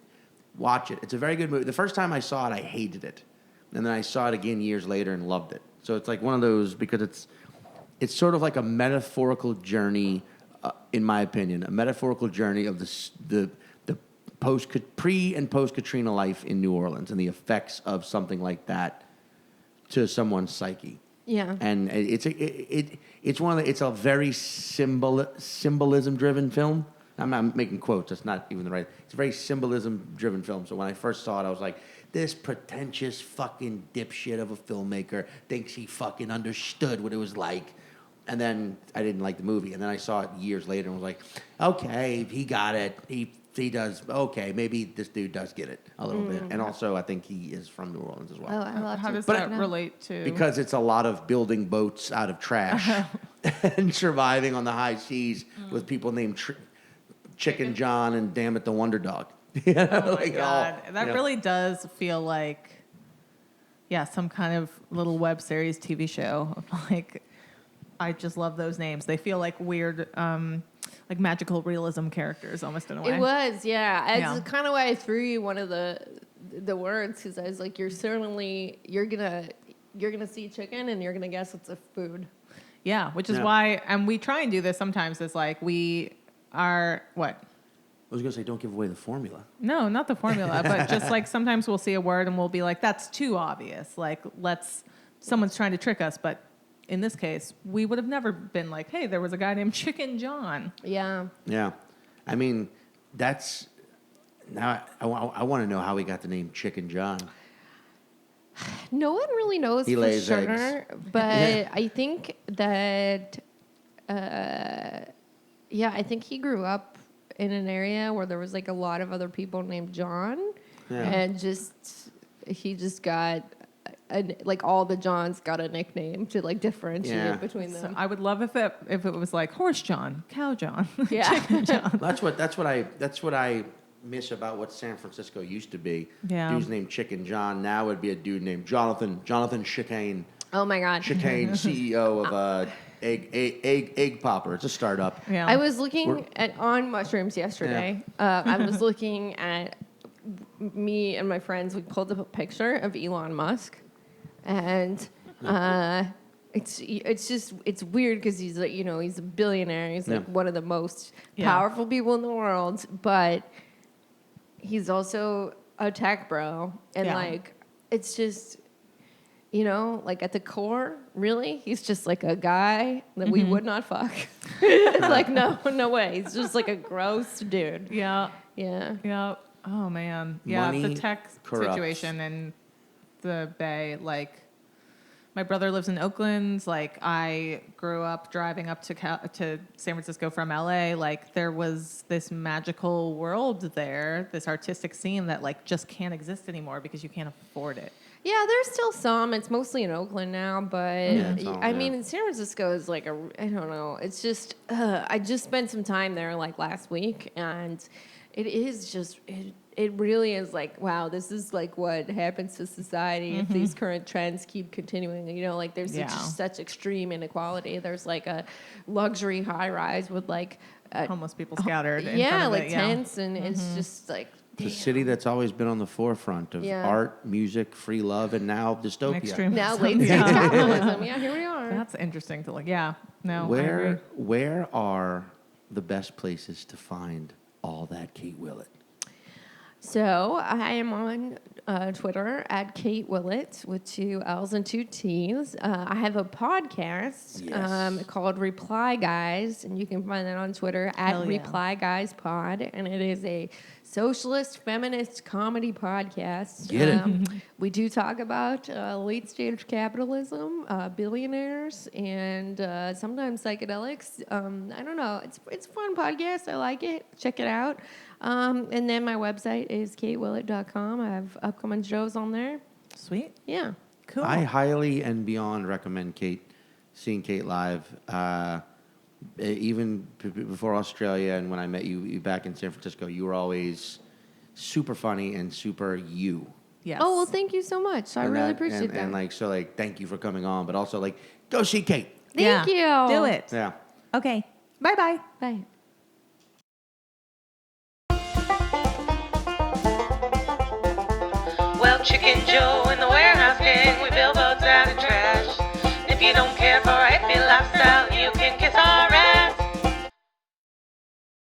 Speaker 1: Watch it. It's a very good movie. The first time I saw it, I hated it, and then I saw it again years later and loved it. So it's like one of those because it's sort of like a metaphorical journey, in my opinion, a metaphorical journey of the pre and post Katrina life in New Orleans and the effects of something like that to someone's psyche.
Speaker 4: Yeah.
Speaker 1: And it's a very symbolism driven film. I'm not making quotes. That's not even the right. It's a very symbolism driven film. So when I first saw it, I was like, this pretentious fucking dipshit of a filmmaker thinks he fucking understood what it was like. And then I didn't like the movie. And then I saw it years later and was like, okay, he got it. He does. Okay, maybe this dude does get it a little bit. And also, I think he is from New Orleans as well.
Speaker 4: Oh, I love
Speaker 3: How
Speaker 4: to.
Speaker 3: does
Speaker 1: But
Speaker 3: that relate to?
Speaker 1: Because it's a lot of building boats out of trash and surviving on the high seas with people named Chicken John and Damn It the Wonder Dog. You know,
Speaker 3: Oh my
Speaker 1: like
Speaker 3: God.
Speaker 1: all,
Speaker 3: That
Speaker 1: you know.
Speaker 3: really does feel like, yeah, some kind of little web series TV show. Like, I just love those names. They feel like weird, like magical realism characters almost in a way.
Speaker 4: It was, yeah.
Speaker 3: Yeah.
Speaker 4: It's kind of why I threw you one of the words because I was like, you're gonna see chicken and you're gonna guess it's a food.
Speaker 3: Yeah, which is
Speaker 1: Yeah.
Speaker 3: why, and we try and do this sometimes. It's like we are, what?
Speaker 1: I was going to say, don't give away the formula.
Speaker 3: No, not the formula, but just like sometimes we'll see a word and we'll be like, that's too obvious. Like, someone's trying to trick us. But in this case, we would have never been like, hey, there was a guy named Chicken John.
Speaker 4: Yeah.
Speaker 1: Yeah. I mean, now I want to know how he got the name Chicken John.
Speaker 4: No one really knows
Speaker 1: He
Speaker 4: for
Speaker 1: lays
Speaker 4: sure,
Speaker 1: eggs.
Speaker 4: but
Speaker 1: Yeah.
Speaker 4: I think that, I think he grew up in an area where there was like a lot of other people named John,
Speaker 1: Yeah.
Speaker 4: and he just got. Like all the Johns got a nickname to like differentiate
Speaker 1: Yeah.
Speaker 4: between them.
Speaker 3: So I would love if it was like Horse John, Cow John,
Speaker 4: Yeah.
Speaker 3: Chicken John.
Speaker 1: That's what I miss about what San Francisco used to be.
Speaker 3: Yeah.
Speaker 1: Dude's named Chicken John. Now it'd be a dude named Jonathan Chicane.
Speaker 4: Oh my God.
Speaker 1: Chicane, CEO of Egg Popper. It's a startup.
Speaker 3: Yeah.
Speaker 4: I was looking on mushrooms yesterday. I was looking at me and my friends. We pulled up a picture of Elon Musk, and it's weird because he's like, he's a billionaire. He's like one of the most powerful people in the world, but he's also a tech bro, and like it's just. Like at the core, really, he's just like a guy that we would not fuck. Like, no way. He's just like a gross dude.
Speaker 3: Yeah.
Speaker 4: Yeah.
Speaker 3: Yeah. Oh man. Yeah.
Speaker 1: Money
Speaker 3: The tech
Speaker 1: corrupts.
Speaker 3: situation in the Bay, like my brother lives in Oakland. Like I grew up driving up to San Francisco from LA. Like there was this magical world there, this artistic scene that like just can't exist anymore because you can't afford it.
Speaker 4: Yeah, there's still some. It's mostly in Oakland now, but
Speaker 1: it's all,
Speaker 4: I mean, in San Francisco is like I don't know. It's just I just spent some time there like last week, and it is just it really is like, wow, this is like what happens to society if these current trends keep continuing. Like there's just such extreme inequality. There's like a luxury high rise with like
Speaker 3: Homeless people scattered. in front
Speaker 4: yeah,
Speaker 3: of
Speaker 4: like
Speaker 3: it,
Speaker 4: tents, and it's just like.
Speaker 1: It's a city that's always been on the forefront of art, music, free love, and now dystopia.
Speaker 3: Extreme.
Speaker 4: Now late stage capitalism. Yeah, here we are.
Speaker 3: That's interesting to look. Yeah. No. I agree.
Speaker 1: Where are the best places to find all that Kate Willett?
Speaker 4: So I am on Twitter at Kate Willett with 2 L's and 2 T's. I have a podcast called Reply Guys, and you can find that on Twitter at Reply Guys Pod, and it is a socialist feminist comedy podcast.
Speaker 1: Get it.
Speaker 4: We do talk about late stage capitalism, billionaires, and sometimes psychedelics. I don't know. It's a fun podcast. I like it. Check it out. And then my website is katewillett.com. I have upcoming shows on there.
Speaker 3: Sweet.
Speaker 4: Yeah.
Speaker 3: Cool.
Speaker 1: I highly and beyond recommend seeing Kate live. Even before Australia and when I met you back in San Francisco, you were always super funny and super you.
Speaker 3: Yes.
Speaker 4: Oh, well, thank you so much. I really appreciate that.
Speaker 1: And thank you for coming on, but also go see Kate.
Speaker 4: Thank you.
Speaker 3: Do it.
Speaker 1: Yeah.
Speaker 3: Okay. Bye-bye.
Speaker 4: Bye.
Speaker 5: Well, Chicken Joe in the warehouse gang, we bail boats out of trash. If you don't care for